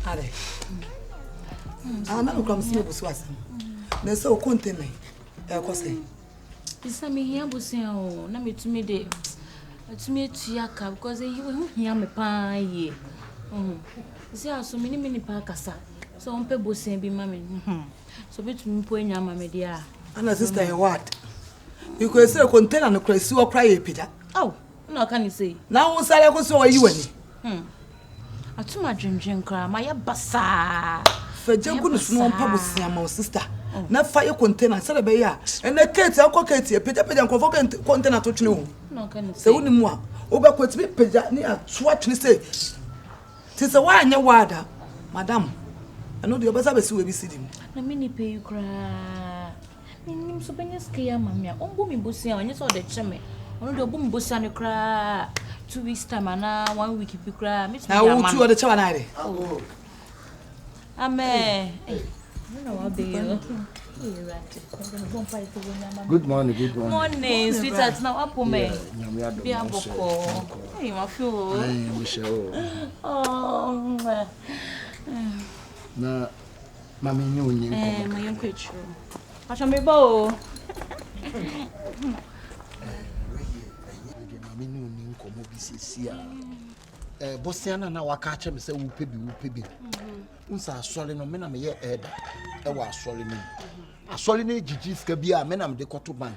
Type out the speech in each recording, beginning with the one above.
Are. I'm come see Buswas. Na so contain me. E ko say. Bisa me hia busen o, na me tumi de. Atumi etuaka because you hia me pa ye. See aso me ni pa kasa. So on pe busen bi ma me. So betumi po enya ma me dia. Ana sister e what? You could say container no crazy or cry pija. Oh, no can you say? Now on sale ko so you ani. Atuma dwendwen kra ma ye basa. Fajanku no so pa busen ma sister. Na fire container say be ya. And the Kate akọ Kate e pija nkofo container to twene ho. No can you say? Se woni mu a, obekwatimi pija ni atoa twene say. Ti se wa anya wada. Madam, I know the obesa be si we bi sidim. Na me ni pay you kra. Nim so benya skia mamia. Ombo mi bosia onye so de cheme. Ono de obo mi bosia ne kra 2 weeks time na 1 week bi kra. Me Na wo tu o de chewa na ide. Amen. No wa be yo. Good morning, good morning. Morning, sweetheart. Now up me. Be aboko. Hey, ma feel. Hey, Michelle. Oh. Na mami nyu nyi nko. Ma yanko echu. Acha me ba o. Mami nyu nyi nko mo bi sisi a. Bosiana na waka ache me se wo pebi. Unsa asole no me na me ye eda. E wa asole ni. Asole ni jiji sika bi a me na me de koto ban.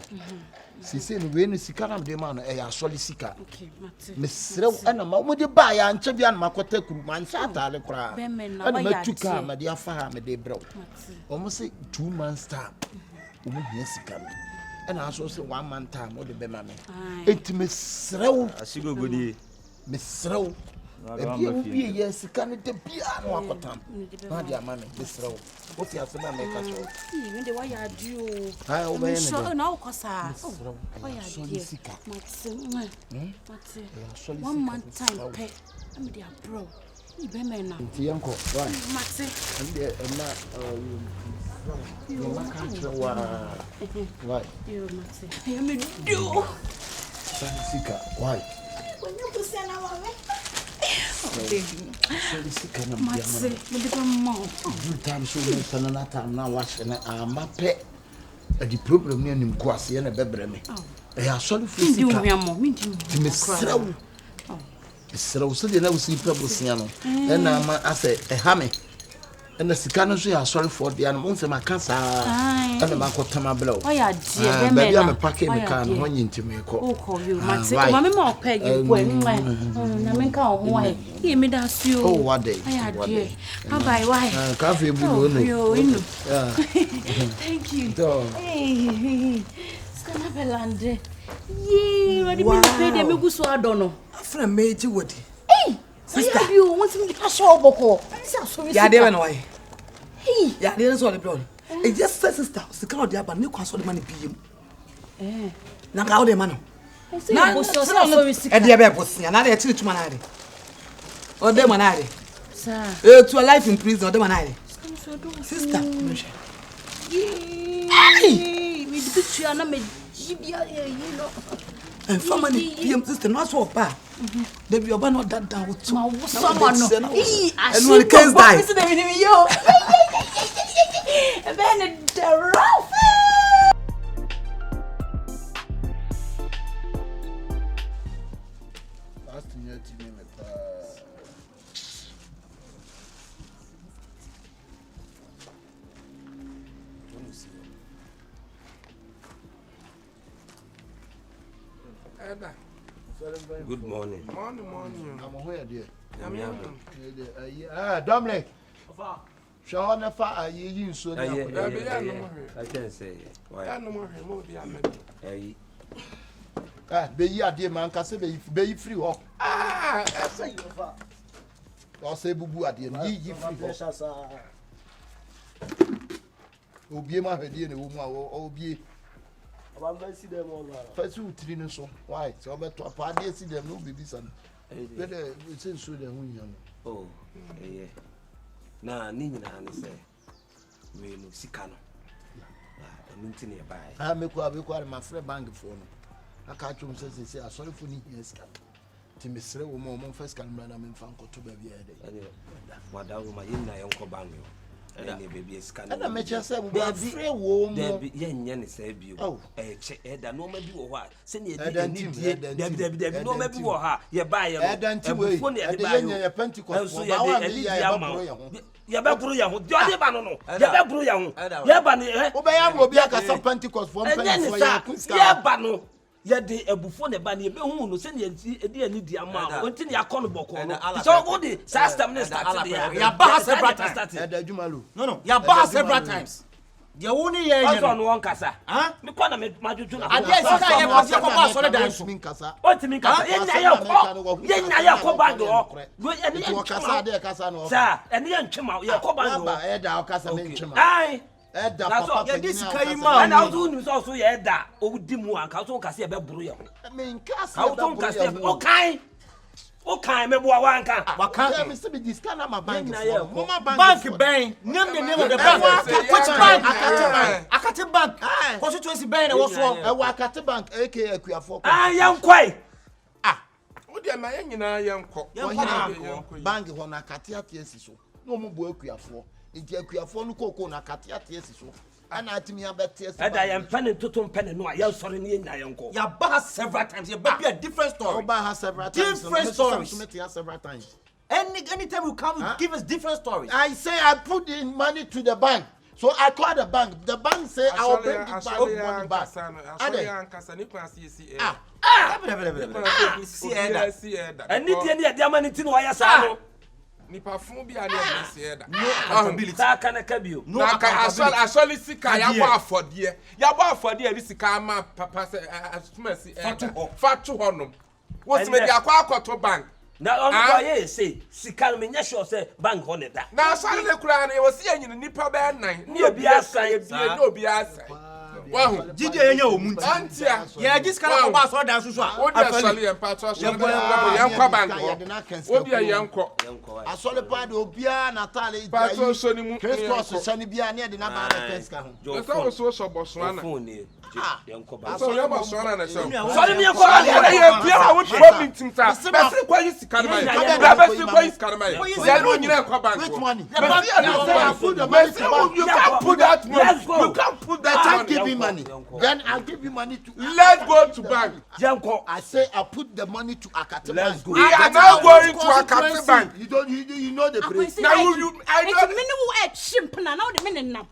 Sisi no we no sika na me de ma no e ya asole sika. Okay, mate. Me serew na ma mo de ba ya nche bia na makota kuru man sha atale kura. Na wa ya tuka ma de afa ha me de brew. O mo se 2 months time. O mo hia sika me. Na aso se 1 month time o de be ma me. Enti me serew asigo godi. Me serew ebi obi ye sika ne de bia no akotam. Na de ama me me serew. O fi asema me ka so. Me de wa ya di o. Ai o be ne. So na o kosa. Wa ya di sika. Mate. 1 month time pay. I'm the bro. You be me na. Ti yanko. Right. Mate. Ande na you right. You mate. Hey me do. Sika. Why? When you go say na wa me. Sika na Mate, me de mo. Every time so me sana time na wash na amape. The problem ni anim kwase na bebre me. Ya sorry for sika. Ndi o mo, ndi. Ti me srawo. Srawo so de na usi prabosia no. Na ama ase ha me. Na sika no so ya sorry for de na mo se maka saa. Na makotama bla. O ya die be me. Baby am pack me kan ho nyintime ko. O ko you mate. O ma me ma opa gi ko na me ka o ho ai. Ye me da si o. Oh what day. What day. Bye bye why. Ka fe bu no. Yo, Yeah. Thank you. Do. Hey. Skana belande. Yee, ready me pay dem me guso adono. Afra meji wodi. Hey. Sister, you want me to pass your boko? Ya de na why? Hey. Ya de so the blood. E just sister, sika o de aba ni kwaso de man biem. Na ka o de man no. Na boso so we sika. E de be bosia na de chiri tuma na de. O de man na de. Sir. To a life in prison o de man na de. Sister, no she. Hey, me be tua na me jibia you know. And family biem sister no so ba. They be oba no that down with Ma wo someone no. And when the case die. Listen to me yo. Ben the rough. Good morning. Morning. I'm here dear. Dominic. Show na fa ayi so na. I can say why. Be yi ade man ka se be yi free ho. Say you fa. O say bubu ade yi free ho. Obie ma hwede na wo mu a obie. Abamba si dem all right. First you three no so. Why? So be to apade si dem no baby san. Be the say so dem hu yan. Oh, yeah. Na ni nyina ne say we no sika no. Nti ne buy. Me kwa my friend bank for no. Aka twom say asori for ni yes ka. Timisre wo mo first kan na me mfa nkoto ba bia de. Wadawo ma yin na yenko banyo. Ena baby scan. Ena me chese wo ba frɛ wo mo. Debi yenye ne sa bio. Che eda no ma bi wo ha. Se ne edi debi no ma bi wo ha. Ye ba ye no. Eda nti we. Ede yenye ye Pentecost. Ba wa me ya bro ye ho. Ye ba bro ye ho. Jode ba no no. Ye ba bro ye ho. Ye ba ne wo ba ya mo bi aka sa Pentecost for Pentecost ya kuska. Ye ba no. Ye de ebufo ne ba ne be hu no se ne edi ani di ama onti ne akọ no bọkọ no so go the system ne start there ya ba several times adwumalo no ya ba several times de wo ni ye nye no won kasa me kọ na me majuju na ade sika ye ko se ko ba so le dan so min kasa o ti min kasa ye nya ye ko band o go ye ne wo kasa de kasa no sa ene ye ntwema ye ko band o ba e da o kasa me ntwema ai Eda papa ya di sika yi ma na ozu ni so ye da o di mu anka so kase ye be buru ye ho me nkasa ka o kase o kan me bo wa anka waka me se be diska na ma bank mo ma bank ben name the name of the bank which bank Akate bank constituency ben e wo so e wa Akate bank aka Akuafo yankwai wo de ma yen nyina yenko bank ho na Akate atiesi so no mo bo Akuafo nti Akuafo no koko na Akate atiesi so ana atimi abetiesi eda yem pen toto pen no ya sori ne nya yenko ya ba several times ya be a different story Oba has several times different stories several times anytime you come give us different stories I say I put the money to the bank. So I call the bank say I will bring the money back. and need the money to why sa nipa fun bi ani e se eda no accountability ta kana kabio no asoli sika ya bo afode ri sika ma papa se asuma si fatu honom wo se me dia kwa akoto bank na on go ye say sika me nya sure say bank ho ne da na asali le kura na wo se anyini nipa be nan ni obi asan ni obi asan wahu jide yenya o munti antia ya jiskala ko ba so dan susu a wo dia asoli en pato asoli yankwa bank wo dia yanko asole pa de obia natale pato so ni mu Christos sani bia na de na ba na kenska ho so so so boso ana yanko ba so ya boso ana na so sorry me yanko ya bia wo tro meeting ta besi kwa yi sika ma ya besi kwa yi sika ma ya no nyina yakwa bank which money you can't put that money you can't put that money give me money then I'll give you money to let's go to bank yanko I say I put the money to Akate bank we are now going to Akate bank you know the place now you I know me no chimpna na o de me nam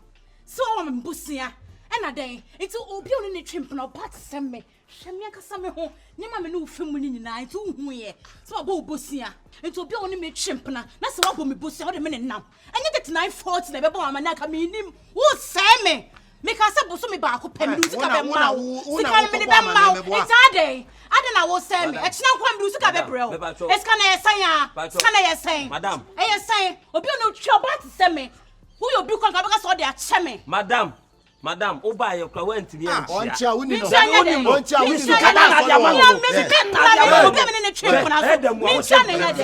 so o me busia ena den enti obi oni ne chimpna bat semme hweme akasa me ho ne ma me no femu ni nyina enti hu ye so abo busia enti obi oni me chimpna na se wabo me busia o de me ne nam enye 3940 na be bo amana ka me nim wo seme me ka se boso me ba ko pem du sika be ma sika me ne be ma enti ade na wo seme e kina kwa me du sika be brel e sika na yesan ya sika na yesan madam e yesan obi oni twa bat seme who you be kon ka be ka so de a cheme madam oba ye kwa wantimi ya oncha wuni no oncha wuni no kada na dia ma no obi me ne trip na so mi ncha ne ya de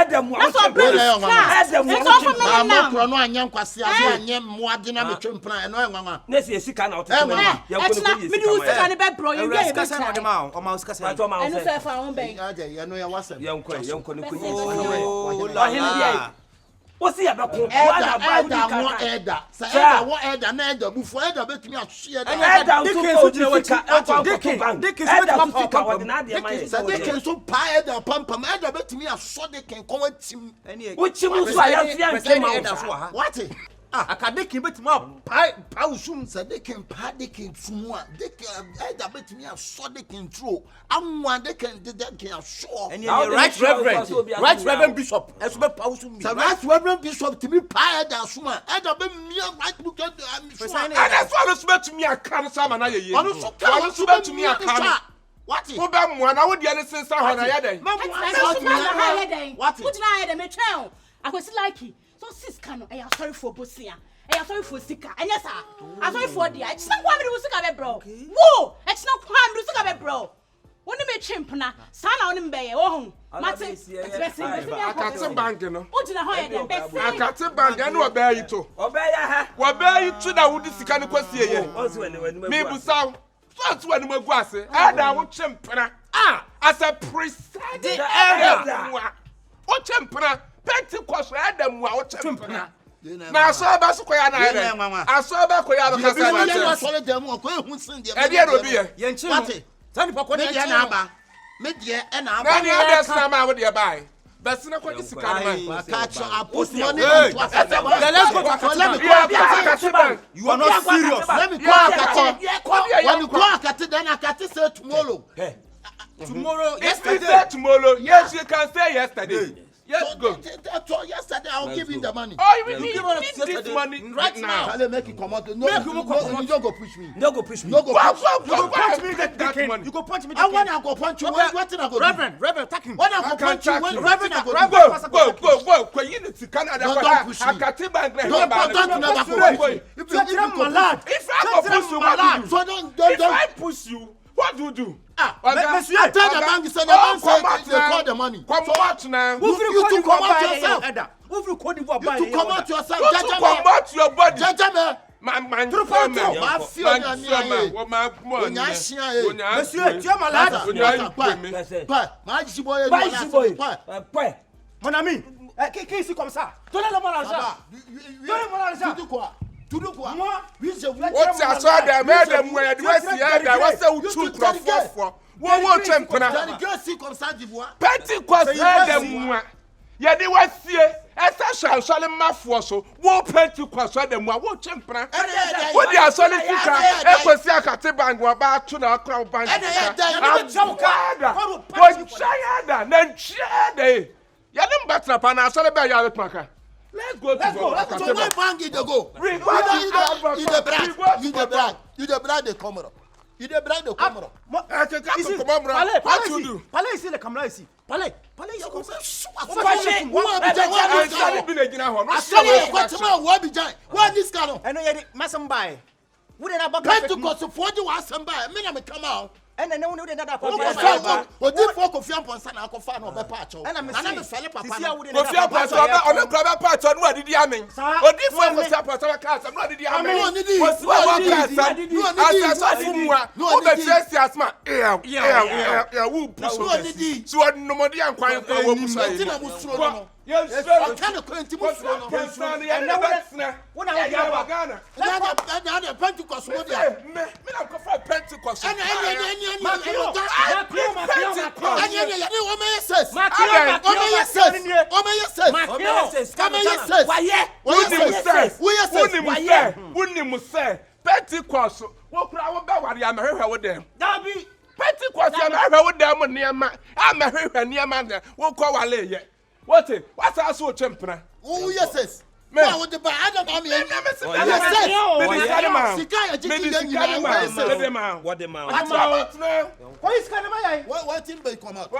edem na so bro na mo kro no anya nkwase aso anya moade na metwe mpna eno enwanwa na se sika na ototo ya ko no me du sika ne be bro you ye be sika na ma o ma sika sa eno so fa won ben ya no ya wasem yanko no ko ni o si abeko eda mo eda sa eda wo eda na eda bufo eda betumi ahwe eda so jina waka dikin so wadi na de ma ye sa dikin so pa eda pampam eda betumi aso dikin ko watim wo chimu so ya nkema eda so ha what akadeki betumi pa usum sa dikin pa dikin sumu a dikin eda betumi aso dikin tro anwa dikin aso and right reverend bishop eso be pa usum sa right reverend bishop timi pa eda suma eda be mia right book and that's why so betumi aka no sama na ye ono so betumi aka what wo be mo na wo dia ne sensa ho na ya den what na ya den me twen akwesi like so sis can I am sorry for bosia I am sorry for sika enya sa I'm sorry for dia it's not kwa me do sika be bro wo it's not kwa me do sika be bro woni me chimpna sa na woni mbeye wo hu mate Akate bank no o jina ho ye dem be say Akate bank na oba yi to na wudi sika ne kwasie ye me busaw so wani magu ase ada wo chimpna as a precise The elder. What empana? Pentecost Adam wa what empana? Na so ba so koya na ere. Aso ba koya ba kasa ba. You solid them or go who send them. E dey no bi e. Yen chi. Tani pa ko dey na aba. Me dey e na aba. Na ni others na ma wo dey buy. But na ko isi kan man. Catch I put money let's into go to Akabenezer. You are not serious. Let me go Akate. When you go Akate, then Akate say tomorrow. Tomorrow, Yesterday, tomorrow. Yes, you can say yesterday. Yes, go. Yesterday, I'll give you the money. Oh, you need this money Right now. I'll make you come out. No, you don't go push me. No go push me. No go push me. You go punch me that money. You go punch me. I want to go punch you. What thing I go do? Reverend, attack him. When I go punch you, Reverend, I go do. Go. You need to Canada. Don't push me. Akate bank. Don't never push me. If I push you, what do you do? If I push you, what do you do? Monsieur, I tell the bank, the bank say they call the money. Come out now. You to come out yourself. You to come out yourself. You to come out your body. Judgment. Man, Monsieur, tu es malade. Mon ami, qui ici comme ça? Donnez-le mon argent. Donnez-moi l'argent. Tu dis quoi? Moi, what's that? So that made them where the West here, what's the two for? What champion? Comme ça d'Ivoire. Pentecost them. Ya de wasie esa shansole mafo so wo Pentecost them wo champion. Wo di asole sika ekosi Akate bank wa ba to na akra bank. Wo chayada na nchede. Ya dem batra pa na asole be ya letmaka. Let's go. So my bank is the go. You the brag the camera. You the brag the camera. What you do? Parlez ici les caméras ici. Parlez. You come say what this kind of? I know you masambai. Wo dey na ba Pentecost for the was somebody. Me na me come out. And then no dey na da O di for Confion ponsa na akofa na obepa cho. And me fele papa. Confion ponsa on the part on what did you mean? O di for Confion ponsa ka am not did you mean? Was what as fumwa. O be chase asma. Who push so no more dey kwan wo push. Yes, I can't go into Pentecost what crowd about I'm here with them. Pentecost, I'm here with them near my I'm here near man. Won't call Wale. What's also champion? Oh, yes. Man, what the bad Adam? What the man? What is kind of my what thing may come out?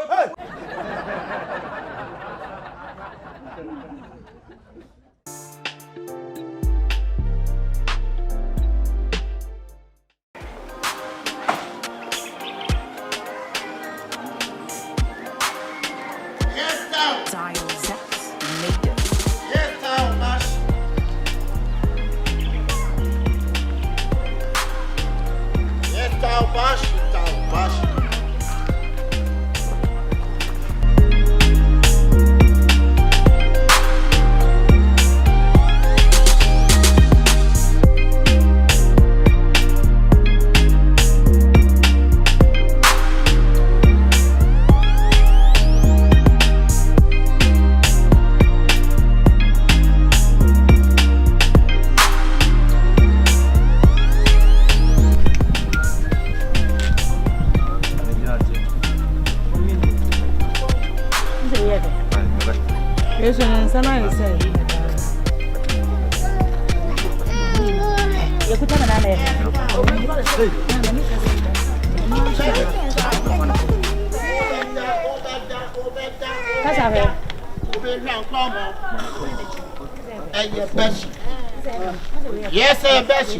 Yes, sir, Bessie.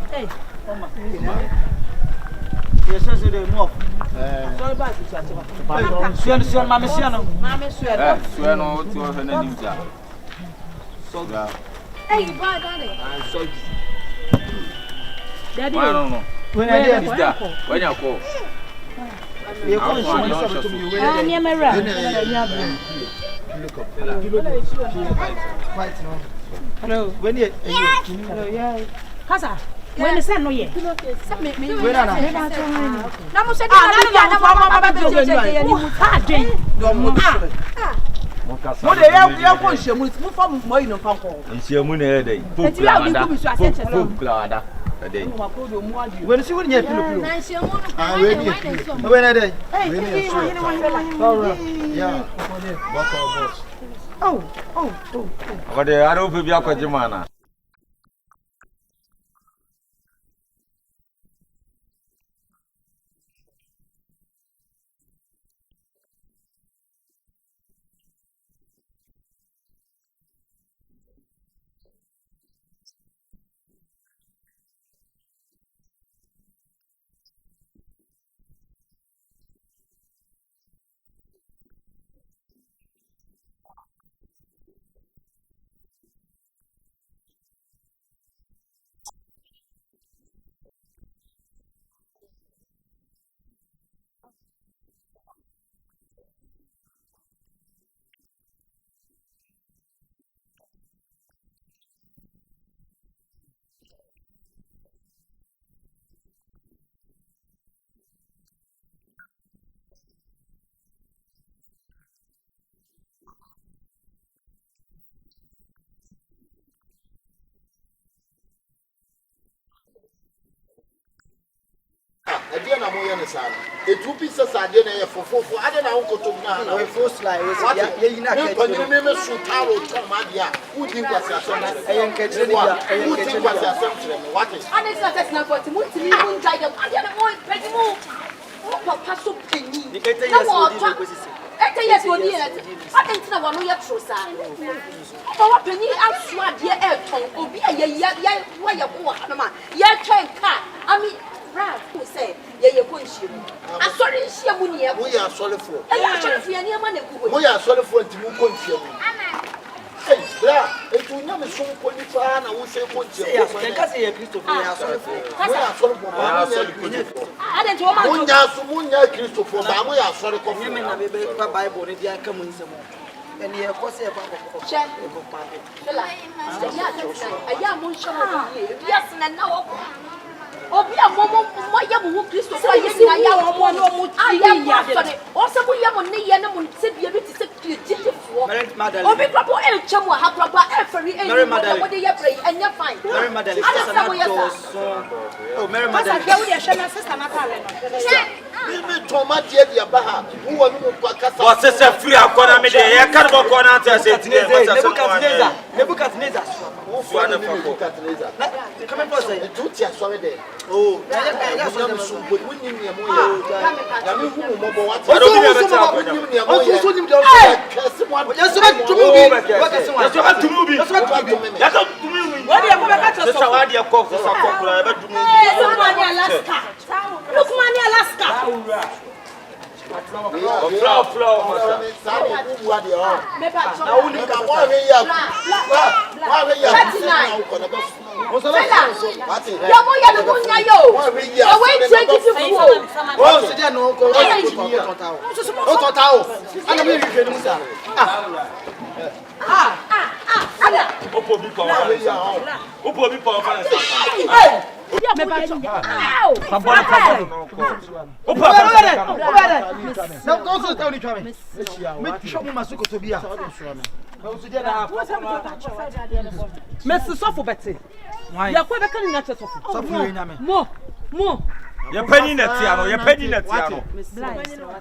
Hey, yes, sir, they move. Suan, mama, Hey, you bought it. I'm sorry. Daddy, when I did that, when you call. You come show to me. Ah, near my room. Hello. When you? Hello, yeah. Kasa. When the sun no ye. Where are you? Na mo se na mama be je ni mu ta den. Mo de ya ko nhemu mu fa mo yi no fa ko. Nhemu na e dey. Eti ya odi ku bi so ase che lo. Klada. Dey. When see when you pilo. Na nhemu no. Ah, we dey. When are they? Yeah. Boss. Oh. What the aro pe bi akojimana. Again, I'm going to say, the 2 pieces are dinner for I don't know how to do now. First, like, what you know, Sutaro, Tomadia, who think was your son? I catch who think was your son? What is? And it's not as number to move to me, won't die them. I don't know, pretty move. Oh, Passo Penny. Yes, you did. I didn't know what you're true, sir. Oh, Penny, I'll swat your air tongue, or be a why you want, your train car. I mean, Brad, who say, you're going to I'm sorry, she we are sorry for. I am sorry for any money. We are sorry for it to move Confion. Hey, Brad, if you know me so qualified, I will say Confion. We are sorry for. I didn't want Christopher, but we are sorry for him and a Bible. They come in some more. And he was a check. I am yes, and now. Oh, be a moment, my young Christopher. I am sorry. Also, we are on the animal, sit here to sit for. Oh, be proper El Chamo, have proper every what they are praying, and you're fine. Mary Madeleine, oh, Mary Madeleine. Tomato ya baha uwa nuko kwa kasa wasese free akona me de ya kan bo kona ta se tine Nebuchadnezzar ufana Nebuchadnezzar come on say tuti asore de oh ya so dem so bo wonni ne mo ya mi hu mo bo wat o do be ta ko o so nim de o kase mo ya so tumubi ya so tumubi ya so tumubi wadi ya ko be ka ta so wadi ya ko so ko kura be tumubi so wadi Alaska look money Alaska Your penny netiano, your penny netiano.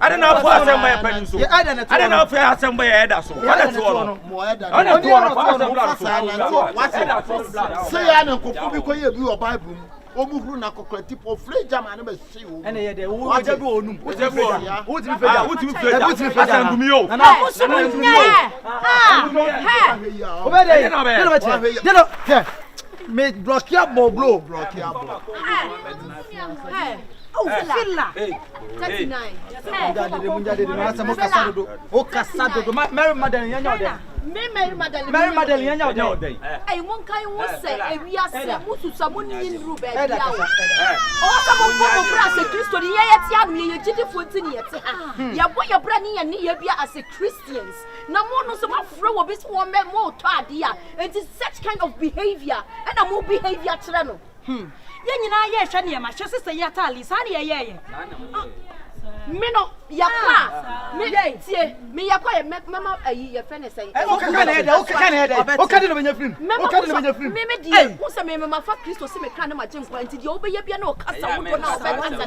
I don't know if I send my penny so. I don't know if I send my head so. What is one? I don't know what say I don't go because you are Bible. Omu na kokoti po free jam na be see o. Ene ye de wo je bi onum. Wo je bi onum. Wo ti fe wo ti fe ja. Wo ti fe ja ngumi o. Na wo so mo ni. Obede. No. Me block ya blow. Oh, Filla. 39. Mary Madeleine yanya ode. Mary Madeleine yanya ode. Hey, one kind won say e wi ase musu samoni yin rube bia. Oh, some of brass Christo the yet am ye jidi fontin ye te ha. Ya boy your brand ni ye bia as a Christians. Na mo no so mafro wo bi so wo me mo to ade a. It is such kind of behavior. And a mo behavior tire no. Ye nyina ye hwe ne ma hwe sese ye tali sa ne ye. Me no yakwa me tie me yakwa ye mama ayi ye fe ne say o ka na eda o ka na eda o ka de no benya film o ka de no benya film me die wo se me ma fa Kristo se me ka na ma je nkwa nti die o be ye bia na o kasa wo do na o be kasa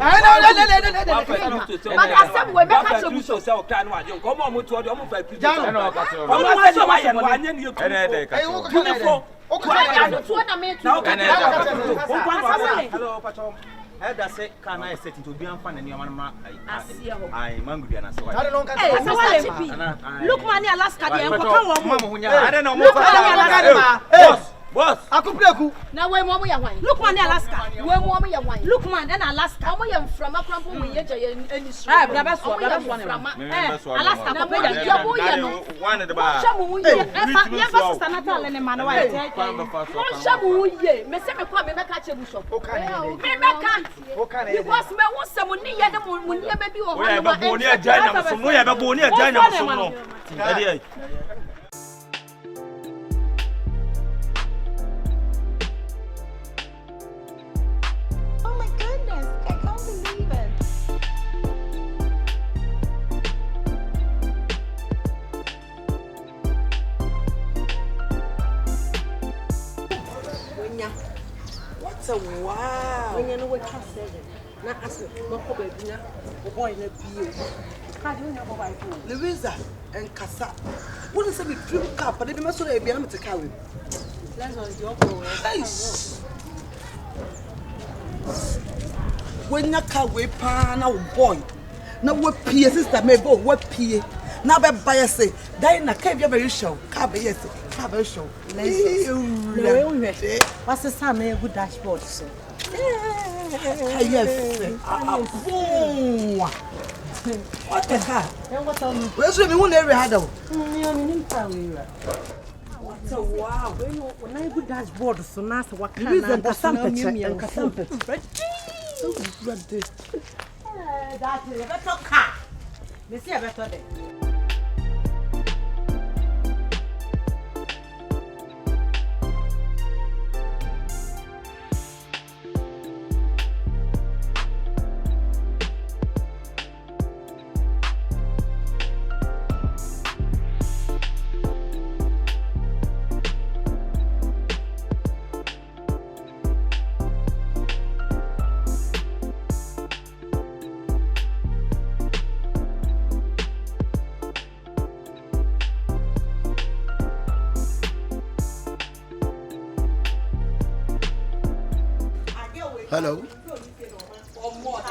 ma ka se we me ka che buso se o ka na wa je nko mo to do mo fa Kristo ja no ka se o ma se wa ye no anya ne ye ku o ka na eda o ka na to na me to hello pacho Eda say can I set into bian fan and your man I mangudia na so I don't know look man Alaska dey enko I don't know boss Akubenezer na we mo ya hwan look man Alaska we mo ya hwan look man na Alaska mo ya mframa krampo mo ye je eni su braba so Alaska na mo ya bo ya no one the bar shamu ye ye fa sister Natal ne man wa ye shamu ye me se me kwa me meka che buso me meka because me wo se mo ni ye de mo ni be bi wo ho no ba ni agya na so no ye be bo ni agya na so no ade wow. When you know what I said, na ask no ko baby na o boy na bio. Ka do na boy ko. Louisa and Kasa. What is the dream car but they must be able to carry. Let's on your go. When you car we pa na boy. Na we pie sister me bo we pie. Na be buy say dai na ka be very show. Ka be yes. Ka be show. What's the time a good dashboard so? Yes. What the car? Where's me one area had though? Wow. When I good dashboard so now what kind of That's a better car. They see a better day. Hello.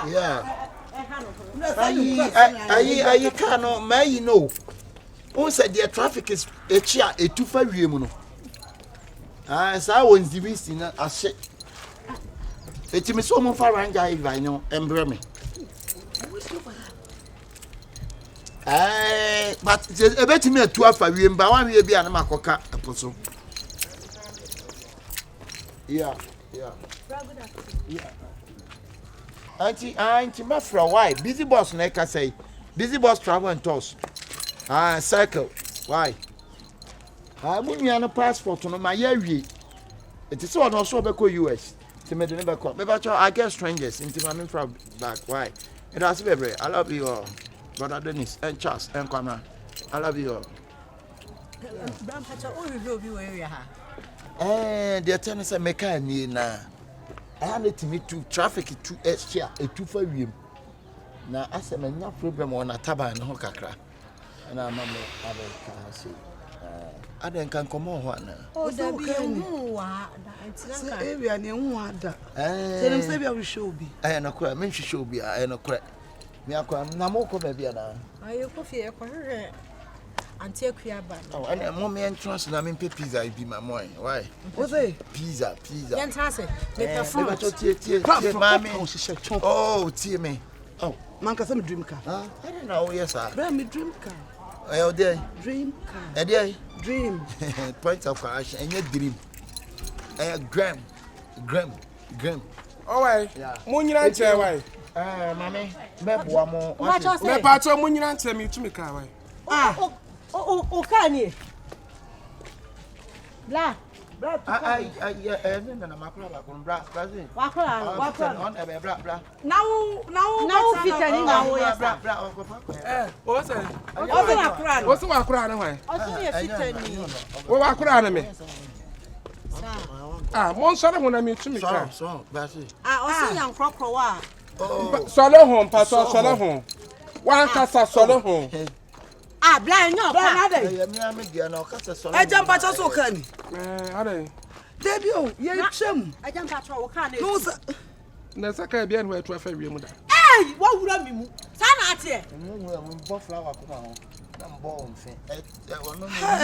Yeah. I cannot may know. Who said the traffic is a chair, a 2-5 year. As I was the beast in a shit. It's me so far and I know, and Bremy. But a bet me a 2-5 year, but 1 year be an Macoca apostle. Yeah. Auntie Mafra, why? Busy boss, like I say. Busy boss travel and toss. Cycle. Why? I wouldn't have a passport on my year. It is all also back US. To me, never call. Maybe I get strangers into my from back. Why? It has baby. I love you all. Brother Dennis and Charles and Confion. I love you all. They're telling us a mechanic now. I had to meet to traffic to extra a 2-5 year. Now, I said, no problem on a taba and hokakra. And I'm a say, I don't can come on one. Oh, there be a area near one. Tell him, say, I will show be. I am a crab, men should be. I am a crab. Me, I can't Namoko baby. I have coffee, and take care back. Oh, and a moment trust and I mean pizza, I be my mind. Why? What's it? Pizza. Can't answer. Make a fruit. Oh, tear me. Oh, Manka, some dream car. I don't know, yes, sir. Bring me dream car. Oh, dear. Dream car. A day. Dream. Points of crash and your dream. Gram. Oh, why? Moon, you answer why? Mami, mebo amo. Me pacho mu nyina ntse me tumi ka wai. O kani. Bla. No, makula ba kun bra, Brazil. Wakula. On ebe bra. Now fitani na wo ya bra. O se. O se wakura na wai. O se ye fitani. Wo wakura na me. Mon sore ho na me tumi ka. So, Brazil. O se yan krokro wa. Sole ho, pa sole ho. Wan kasa sole ho. Bla nyo pa. Na dey. Me am dia na o kasa sole. Ejamba cha so kani. Ade. Debi o, ye twam. Ejamba tra wo ka na. No sa. Na saka bia no etu afa wiem da. Wo wura mi mu. Sa na ate. Mu bo flower kuma ho. Na mbo mfe.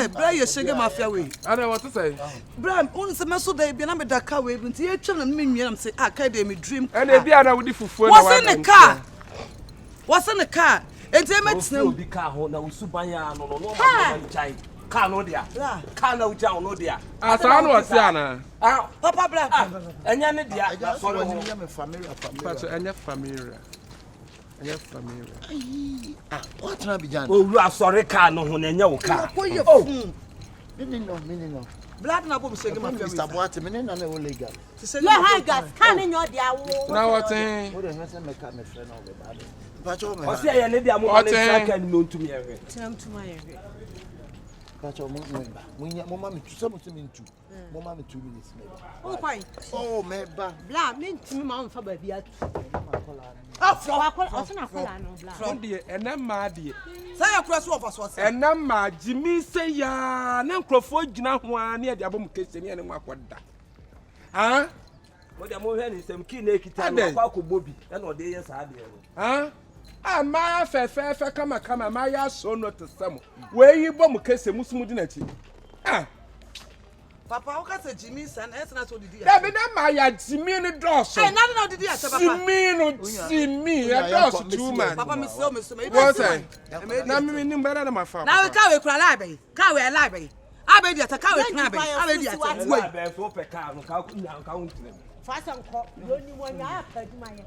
Bra ye shege mafia we. Ade what to say? Bra, on se meso da bia na me da ka we bi nti ye twam na me nwia na say ka dey me dream. And e bia na wo di fufuo na wa. What's in the car? What's in the car? Enti e metina obi car ho na usuban ya no ma chai. Car no dia. Car na uja no dia. Asa no wasi ana. Papa bra. Enya ne dia. Sorry, me familiar. Pacho enya familiar. What na bijan? O ru asori car no ho na enya wo car. Mini no. Blood na bo shege mafia we. Mr. Boate, mini na na legal. Le high gas kan nyo dia wo. Na what eh? Wo dey say me ka me friend no be bad. Pacho me. O se ye ne dia mo na track ni no ntumi ehwe. Tiam tuma ehwe. Pacho mo ba. Mo ma me tu se mo tu me ntu. Mo ma me 2 minutes me. O kwai. Oh, me ba. Bla, me ntumi ma mfa ba bia tu. O se na kola no bla. From the enema de. Say your cross off as was. Enema Jimmy say ya na nkrofo gina ho a na de abom kese ne mu akoda. Ha? Mo de mo hwe ni sem ki na ekita no kwa kobobi e na o de ye sa de no. Ha? Ma fe kama ma ya so no to sam. We yi bom kese musum di na chi. Papa, o ka say Jimmy san na so didi. Da be na ma ya Jimmy ni doso. Na didi ate papa. Jimmy ya doso too man. Papa me so. What say? Na me nim better na my father. Na we ka we kura live. Ka we live. Abe di ate ka we kura be. Abe di ate. Wa be so pe car no ka untre. Fasa nko. Lo ni mo nya akaduma ye.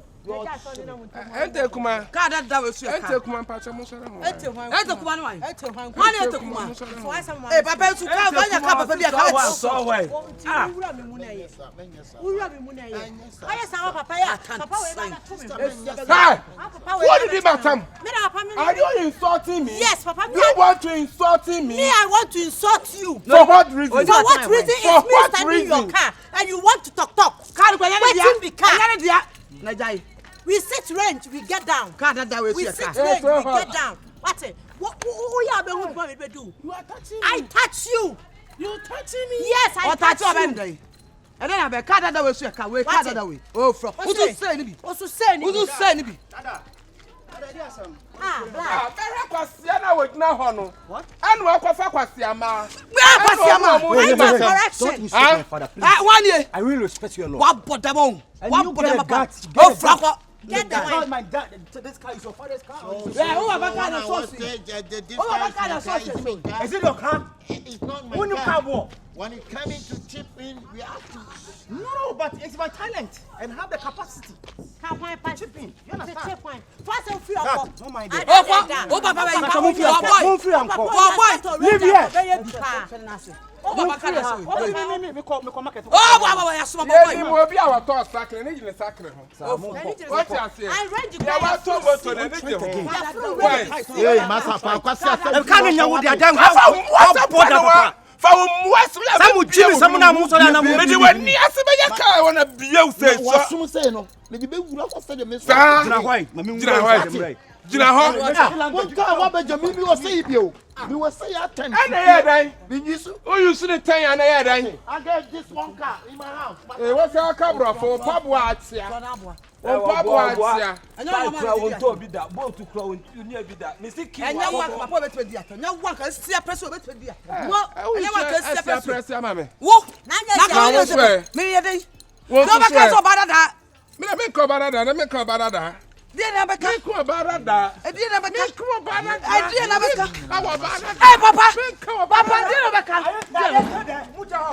Ente kuma. Ka da we su ya ka. Ente kuma pacha mo sore ho. Ente kuma no wan. Ete hwan. Ente kuma. Fasa mo. Papa su ka ba nya ka papa bi ka we. So why? Wura mi mu na ye. Aye sa papa ya. Papa we ba na to me. Hey! What did you matam? Are you insulting me? Yes, Papa. You want to insult me? Me, I want to insult you. For what reason? For what reason is me standing in your car and you want to talk? Waiting the car. We sit range, we get down. We sit range, we get down. What it? What you do? You are touching me. I touch you. You touching me? Yes, I touch you. And then I be ka da we su ya ka we ka da we. Oh, from. Who to say ni bi? Who say ni bi? Very kwasia na we gina ho no. What? Anu akwafa kwasia ma. Where kwasia ma? Correction. Don't my father, please. 1 year. I really respect your law. What bodamon? What bodamon? Oh, frako. Get that one. My dad. This car is your father's car. Yeah, who have a car of sauce? Is it your car? It's not my When you car. car When it coming to chip in, we have to. No, but it's my talent and have the capacity. Chip in. You understand? First and free. Don't mind it. Oh, Papa, Leave here. Oh, Papa, Me call market. oh, Baba, ya so Yeah, you will be our toss sacre, and you sacre. What you say? I read you. Yeah, what to go to the video? Why? Hey, Master, I'm coming here with the damn What? For some Jimmy, some na muso na mu. Maybe when ni asema ya ka wanna be you say so. What you say no? Me be wura ko say the me. Jina why? Jina ho. One car wa be jami mi wo say bi o. Mi wo say ya 10. And ya dan. Bi yisu. Who you see the 10 and ya dan? I get this one car in my house. Eh, what's your camera for pabo atia? On pabo atia. Anya mama won to bi da, bo to kro won you near bi da. Me see ki. Anya wa papa bet di ata. Anya wa ka sia press bet di ata. Wo, Anya wa ka sia press ya mama. Wo, na ka me ye dey. Wo No ba ka so badada. Me ko badada, me ko badada. Dia na beka. Me ko badada. Dia na beka. Me ko badada. Dia na beka. Awa badada. Eh papa. Me ko Papa dia na beka.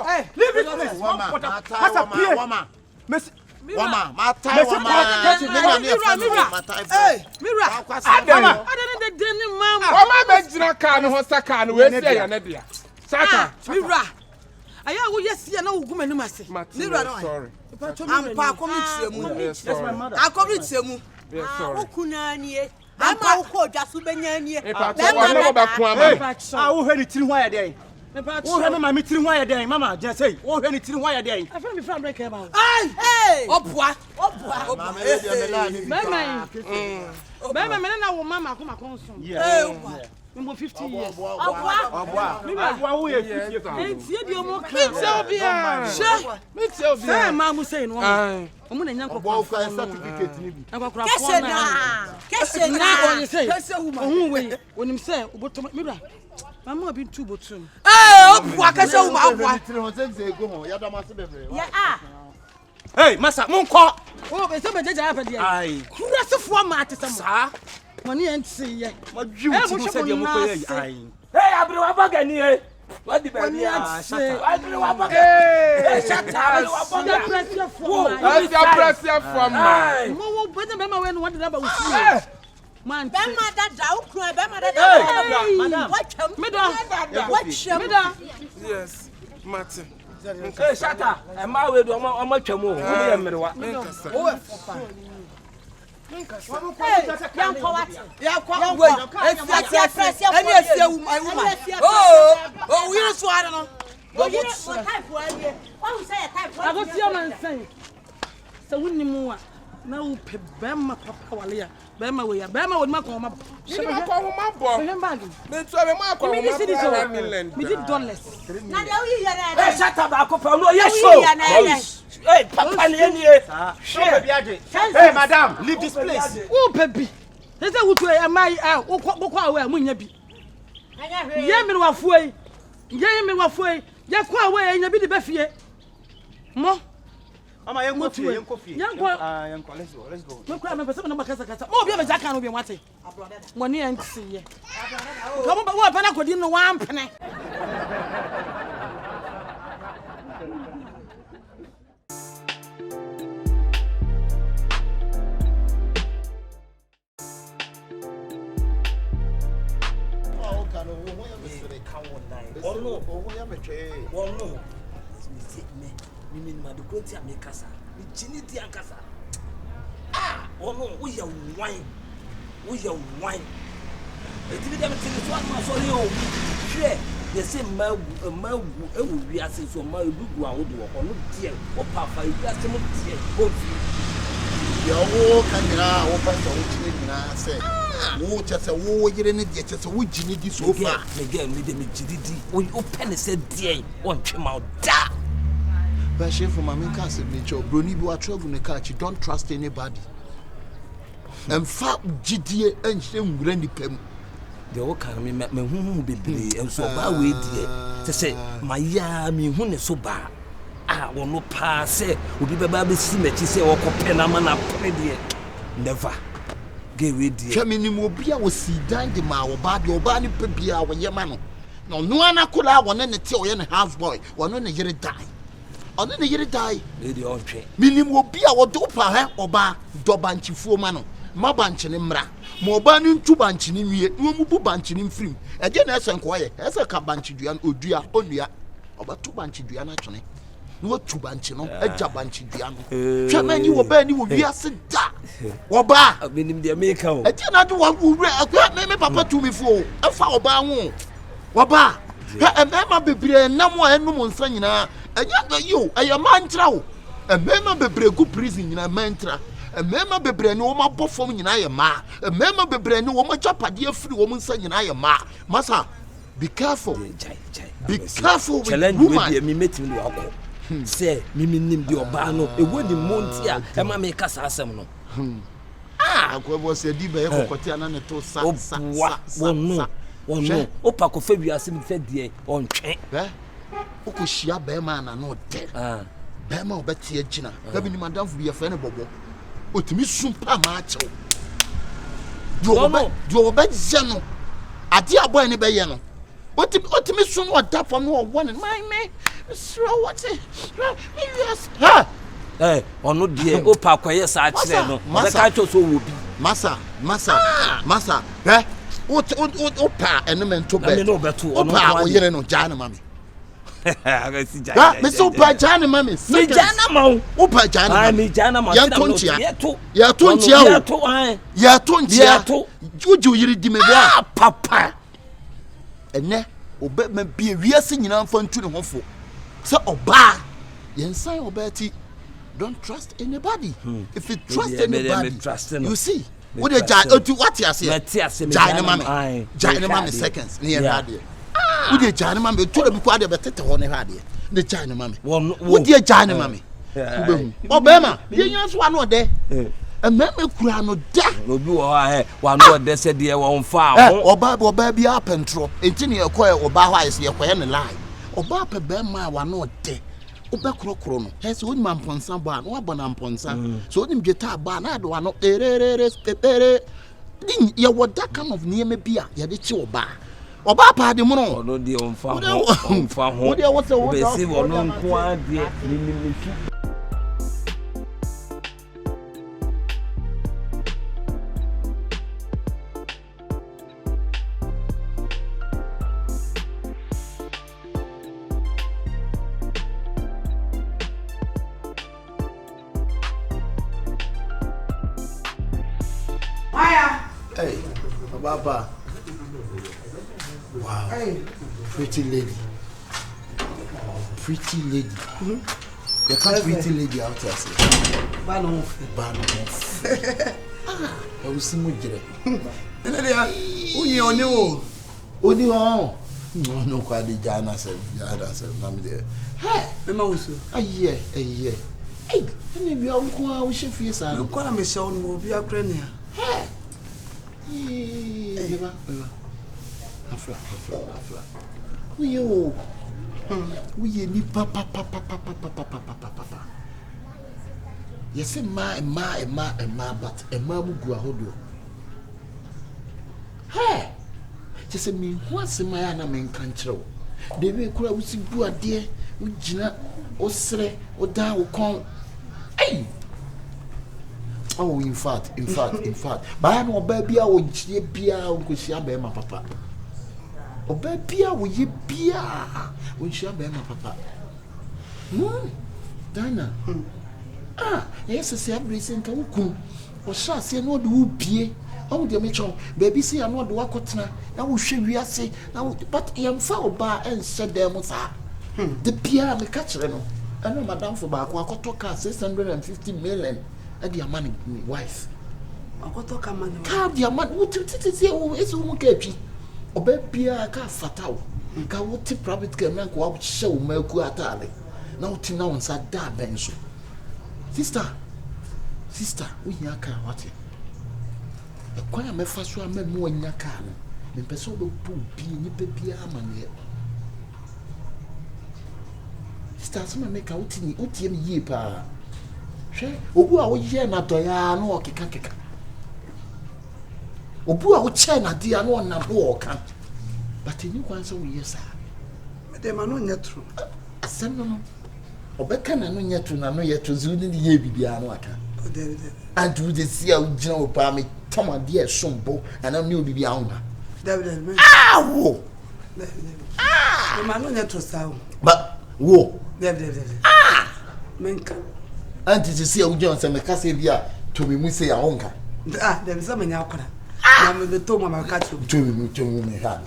Hey, leave it, please. What's a peer? Wama, my time, Hey, Mira. Mama, Mama, Benjina can host a can. Where's the Nadia? Sata, Mira. I am yes, you know, woman, you must say. Sorry. I'm Paco. Yes, my mother. I come with you. Yes, sorry. Kunani. I'm Paco, just Subenian. I will hear it in wire day. Oh, have my meeting wire day, Mama. Just say, oh, anything wire day. I found me from break about. Hey, Mama, Mama, come on. Yeah. 50 years. Mama been too botum. Hey, Massa, Monko. Oh, it's a better idea. Aye. That's a form artist. Money and see. What you said, you Hey, Abri, what the baby? Hey, shut up. Pressure from no, but the member when what the number was. Man, Bema that down, Bema that watch him. Yes, Martin. Hey, shut up. And my way to my chamo. Now, Bema Papa Walia, Bema, we are Bema with Macoma. She will call him my boy. Let's have a mark on the we did dollars. Shut up, no, yes, hey, Papa, hey, madam, leave this place. Oh, baby. There's a wood way, my out, where Munyabi. Yamin wa fue, Yamin wa fue, Yakwa way, and you be the Beffie. Mo. Mama, young coffee. Let's go. No crime, but some of the more be a jack can be wanting. Money and see. Come on, but what I could in the one penny. Mimi madukoti amekasa. Ni chini ti ankasa. Ono uya wine. Uya wine. Eti dem tini so atma so le o. Hwe, they say ma ewu wi ase so ma edugu awodo wo no die. O papa wi ase mo die. O fi. Yo kanira wo pasa wo chini na se. Wo chese wo yire ne die chese wo jini di so fa. Me girl me dem jididi. O pen se die. On twema da. But Shifo, my main cancer, nature, Bruni, you are trouble in the catch. Don't trust anybody. And fat GDA and shame granny pem. The old can me whom be and so bad way, dear. To say, my yammy, who is so bad. I will not pass it. Will be the baby cemetery, say, or Copenhagen, dear. Never. Get rid of Chamini was see down the mouth, bad your body, Pebia, when your man. No, no one could have one and a tail and a half boy, one on a year die. On the year die, lady on train. Minim will be our dopa, or bar, dobanchi for mano, my banchin in mra, more banning two banchin in me, no mubu banchin in free. Again, as and quiet, as a cabanchidian, or dear, only about two banchidian actually. No two banchino, a jabanchidian. Chaman, you will burn you will be a sit da. Waba, I've been in the America. I did not do what would name papa to me for a foul bound. Waba, and Emma be no more and no one saying. And you, I am mantra. A member be good prison in a mantra. A member be brain no more performing in I am ma. A member be brain no more chop a dear free woman saying I am ma. Massa, be careful. Be careful with woman. Me meeting you. Say, Mimi nim the Obano, a woody montia, and my make us asem no. I was a diva for Cotiana to one no. Opa Cofabia sim fed the on check. Okushia Bema and not dead. Bema Betty Gina. Having madame be a friend of Bobo. Utimi Sumpa Macho. You obey Zeno. A dear boy in Bayano. What to miss soon what tap from no one in my man? Slow what's it? Yes, ha! ono de o pa kwaye sa kire no be ka cho so wo bi masa o pa enemento be no beto ono pa o yere no jana mami aga si jana me so pa jana mami me jana ma o pa jana mami me jana ma ya tonchia juju yiri di me bia papa ene obe ma bia wiase nyina mfa ntu ne hofo se oba yensan obeti don't trust anybody if you trust anybody you see what the what you say jana mami seconds near radio what the jana mami to the kwa de betete ho ne radio the jana mami what the jana mami obema yenyan so ano de ememe kura no da obi wo ha wa no de se de won fa ho oba bi apentro enti ne ekoye oba ho ayese ekoye ne lie oba pe be ma wa no de oba krokro no he so onima mponsa ba no abona mponsa so onim dweta ba na de wa no erere ye wo that kind of nieme bia ye de chi oba pa de mu no no de on fa ho be si wo no nko ade ni Hey, Baba. Wow. Hey. Pretty lady. Pretty lady. You can't pretty lady out there. Bano. I will see Mujre. Oni o. No, quite the Jana said, Namide. Hey, the mouse. A year. Hey, and you are we should feel sad. Look what I'm showing will be a crania. Hey. Afra. We ni papa. Yes, ma, but a mamu go ahodo. Hey, just me once in my ana men control. They will cry with you, dear, with Gina, or Sre, or down, or con. Hey. Oh, in fact. But I know baby, I would see beer, Uncle Shabba, my papa. Oh, baby, I would ye beer when Shabba, my papa. Dana. Yes, I say, I'm racing Kamuku. Or shall say, no, do be. Oh, dear Mitchell, baby, say, I know the Wakotna. Now will show you, I say, now, but I am foul bar and said there was the beer, the catcher. I know Madame for back, I could talk 650 million. And your money, wife. I got to come and carve your money. What say? Oh, it's okay. O baby, I can't fatal. Can what tip rabbit can make what show Melku Atali. Now, Tina on sat that bench. Sister, we yaka what? A choir may first one men more in your car. The person will be in baby amani. Sister, some make out in the UTM ye pa. Obu a wo ye na to ya na o keka obu a wo che na dia na na bo o ka but ni kwan so wo yesa me dem no nya tru asem no obeka na no nya tru na no ye to zu ni ye bibia na aka and we dey see a ugina o pa me tama dia sombo and na ni bibia ho na David me wo me no nya tru sa but wo David menka anti to see a ugina se me ka se bia to me mu se ya honka dem se me nya akora na me be to mama ka to me ha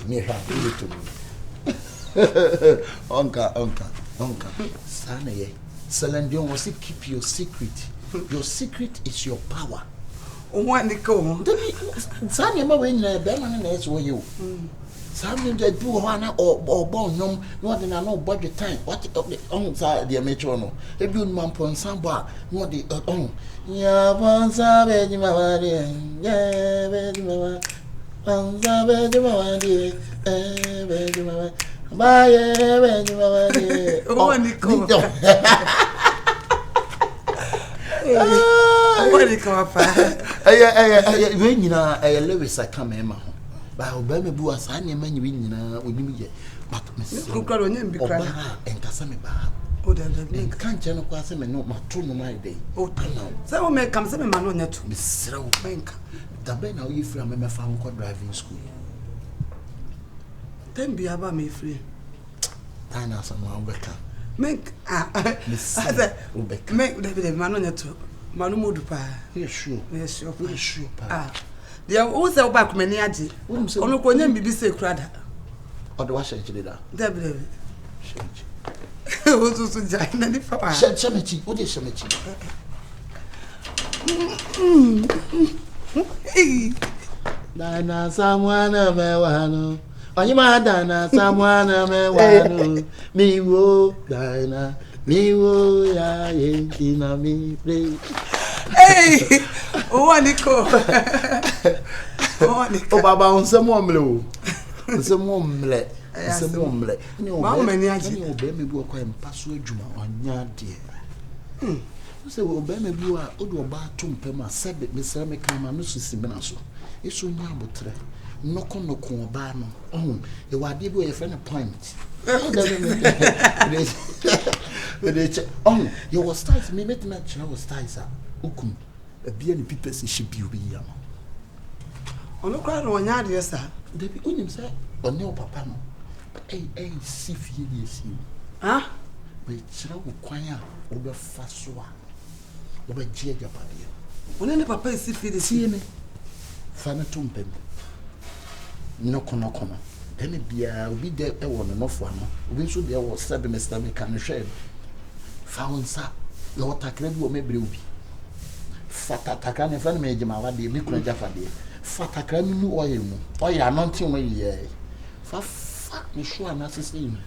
Onka. Sana ye. Selendion was to keep your secret. Your secret is your power. One the come. Sana ma when na be man na eso you. Sana dey do one or born no than no budget time. What on sa the metro no. E bi un man pon samba no the on. Ya bonsa be di mama di. Ya be di mama. Bonsa be di mama di. Be di mama. Bye, be di mama di. Oh, ni ko. What did come up? We nyina Lewis akama ma ho. Ba oba me bu asa ne ma nyi nyina onim ye. But me. Ku kwaro nyem bi kra. Oba enkasa me ba. Oh, the can't channel class and no, my true my day. Oh, so may come some man on your two. Miss Bank. The Ben, how you from my farm driving school. Then be about me free. I know someone better. Make the man on your two. Manu Dupa. Yes, sure. Yes, sure. Ah, they are also back many aji. Ono kwenye bibi se krada. Or the wash actually that. Debbie. What's also Jana the Papa? Shamachi, what is Shamachi? Dana someone of Mewano. Are you mad, Dana? Someone of Mewano. Me wo, Dana. Me wo, ya, in me play. Hey! Oh, Nico. Oh, Baba, on some woman. Some woman. Some woman. No, many actually obey me, walk and pass with you on your dear. So, obey me, you are old about 2 pema, said it, Miss Ramekama, Mrs. Simenaso. It's so young, but no con no bano. Oh, you are giving a friend a point. Oh, you was tight, me met match, I was tight, sir. Ukum, a beer and people say she be young. On the crowd on yard, yes, sir. They be on himself, or no papa. A see years you. Ah, but Chrow choir over Fasua over Jaga Padia. When any papa is see the sea, Fanatum Pem. No conocona. Then it be a be there a one enough one. We should be our 7 Mr. Mecan shed. Found sa, Lord Takrebu may brew. Fata Takan and Fan Major Mavadi, Mikra Japadi. Fata Kremu oil, or ya not in way, ye. Fuck me, sure, not the same.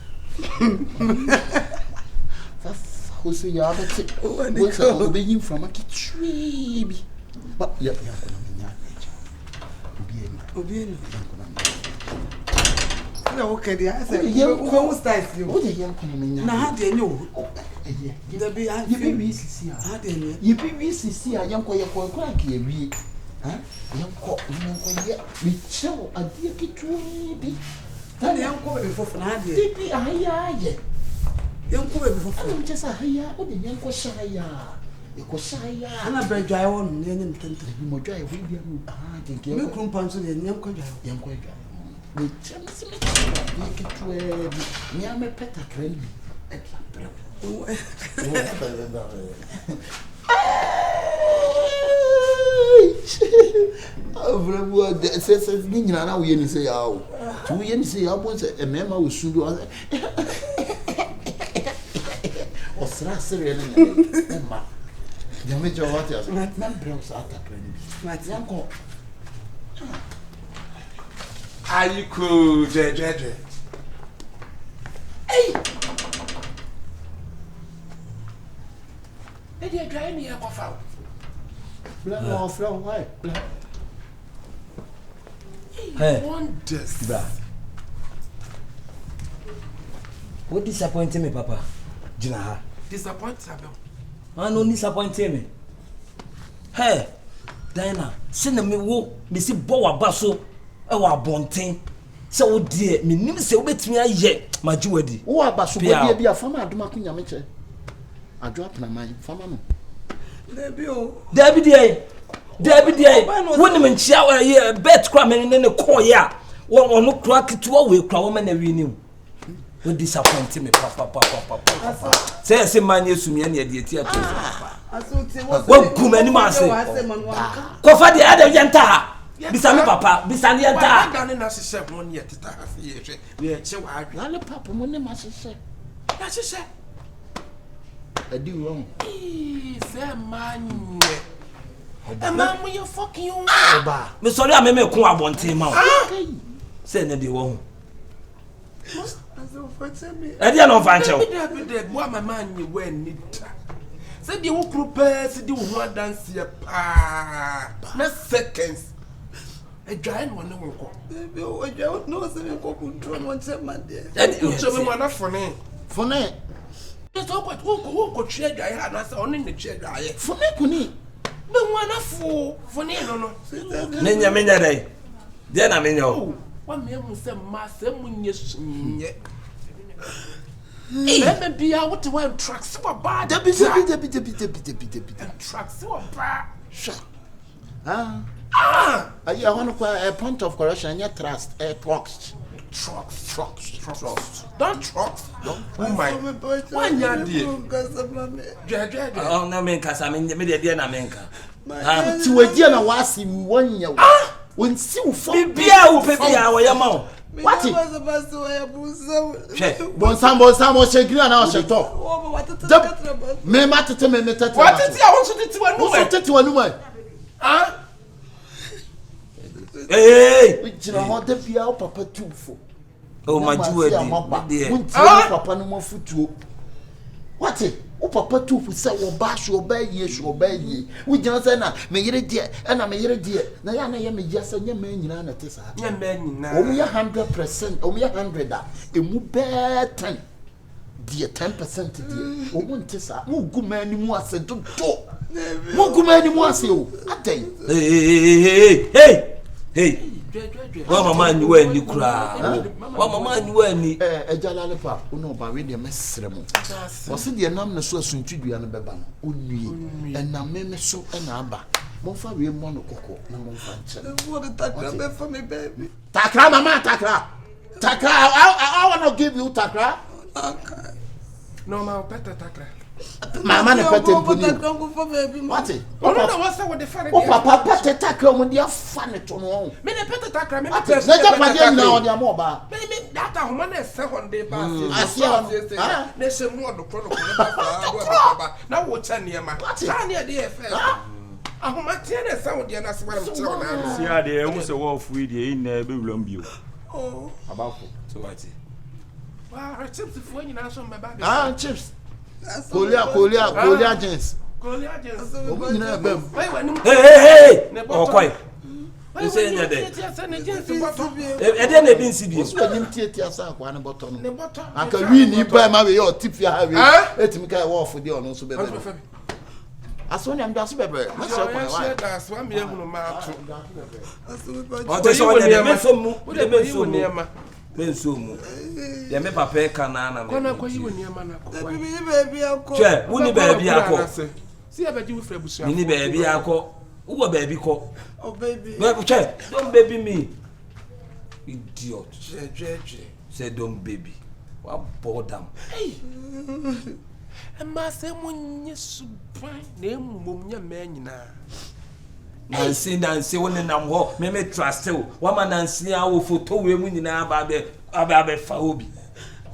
Who say you are the being from a kitchen? But yet, Obien. Okay, the answer. Who starts you? What a young woman. Now, how do you know? The baby is here. How do you see a young boy crack here? Huh? Young cock, we show a dear kid to be. Then young boy before Fanadia. Aye, young boy before just a higher, or the young Koshaya. You Koshaya, and I break dry on the end of the Moja. We be a think you come punch in young Koja, young Koja. We chance make it to a near me pet a crazy. Says Nina, now we say, oh, 2 years say, I want a memo with Sudo or Srasser and Emma. The major waters, not members at a credit. My uncle. Are you cool, Judge? Hey! Hey, you're trying me up of Black off from white. Hey, wonders. Bra. What disappointed me, Papa? Jina. Disappointed, Abel. I no disappointed me. Hey, Diana, send me wo, me see bow basso, our bonting. So, dear, me name say, wait me a ye, my jewelry. Oh, Abasso be a farmer, do my pinameter. I drop my mind, farmer. Debbie, when the shower here, bed cramming in the corner, one no crack to a way, crowman and renew. What disappointed me, Papa. Say, man, yes, to me, and the theatre. What come any man say? Cofa the other yanta. Bisami Papa, Bisani yanta. I'm not necessary 1 year to start a theatre. We are so I Papa, when the master said, that's a say. I do wrong. Fair man. A man when you're fucking you. Miss Sonia, I may make one one team out. Send the one. I didn't know Vancho. What my man you wear need. Said you group said you want dance here. No seconds. A giant one no go. I don't know something control one man there. And you show me one for me. For me. It's all what who could share I had us on in the chair. For me, Kuni. But one for me, no. Menya day. Then I mean, one man will say, Master, when you Let me be out to one truck so bad. Debi. Truck so bad. Sure. I want to a point of correction. You trust trucks. Don't trucks. Oh my. One year dear. Oh no menka sa me de na menka. Ti wadi na wasi one year. When see you for bibia wo pe bia wo yama wo. What? Bonsam o shegina na o sheto. Me matete me metete. What is ya won so tete wanu? Wo tete wanu mai. Hey! Jina ho de bia o papa tufo. Oh my juadi. Wunti papa no mafutuo. What? O papa tufo se wo ba so ba ye Wo jina se na me yere die, na me yere die. Na ya na ye me yasa nya ma nyina na te sa. Nya ma nyina. O mu ya 100%, o mu ya 100 a. E mu be 10. Die 10% die. O mu nte sa. Mu guma ni mu ase dodo. Mu guma ni mu ase o. Aden. Hey. Wa mama ni we ni kura. Wa mama ni we ni ejalale pa uno ba we de mesrem. Wo se de nam na so asuntudua no beba no. Onue. Enam me so na aba. Mo fa we mo no kokko na mo fa nche. What the takra be for me baby. Takra mama takra. I want to give you takra. Okay. No ma better takra. Mama ne pete mpuni. What? Oh no, what's that with the funny? O papa pete takra mo dia fa ne to no. Me ne pete takra me pete. Na ja pade na o dia mo ba. Me that homa na se honde ba. Asia. Na se mu odokro ba. Na wo cha niema. Cha ne de efe. Ahoma tie na se wo dia na se wa mche na. See ade e mu se wo fu ide e na be wulam bio. Oh. Abafo. So what? Wow, chips fu nyina so me ba. Chips. Kolia jeans. Kolia jeans. Obu nyina bem. Hey. Okwai. You say nya dey. E dey na bi nsi bi. So nim tie asa akwa ne botto no. Aka wi ni ba ma we yo tipia ha we. Etimi kai wo fo dey ono so bebe. Aso ni am da so bebe. Ma so kwa wa. That's why me ehunu ma to. O te so nya dey me so mu. We me so mu. Bensumu. Ya me papa ka na me. Kona kwa yiwo niema na kwa. Baby akọ. Che, woni baby akọ. Si abaji we frɛ busu. Ni baby akọ. Wo baby kọ. Oh baby. No, che, don't baby me. Idiot. Je. Say don't baby. What boredom. Hey. Emma se munye suban na emum nya ma nyina. Nancy woni nam ho me trust you. Wa ma Nancy a wo photo we mu nyina aba be fa obi.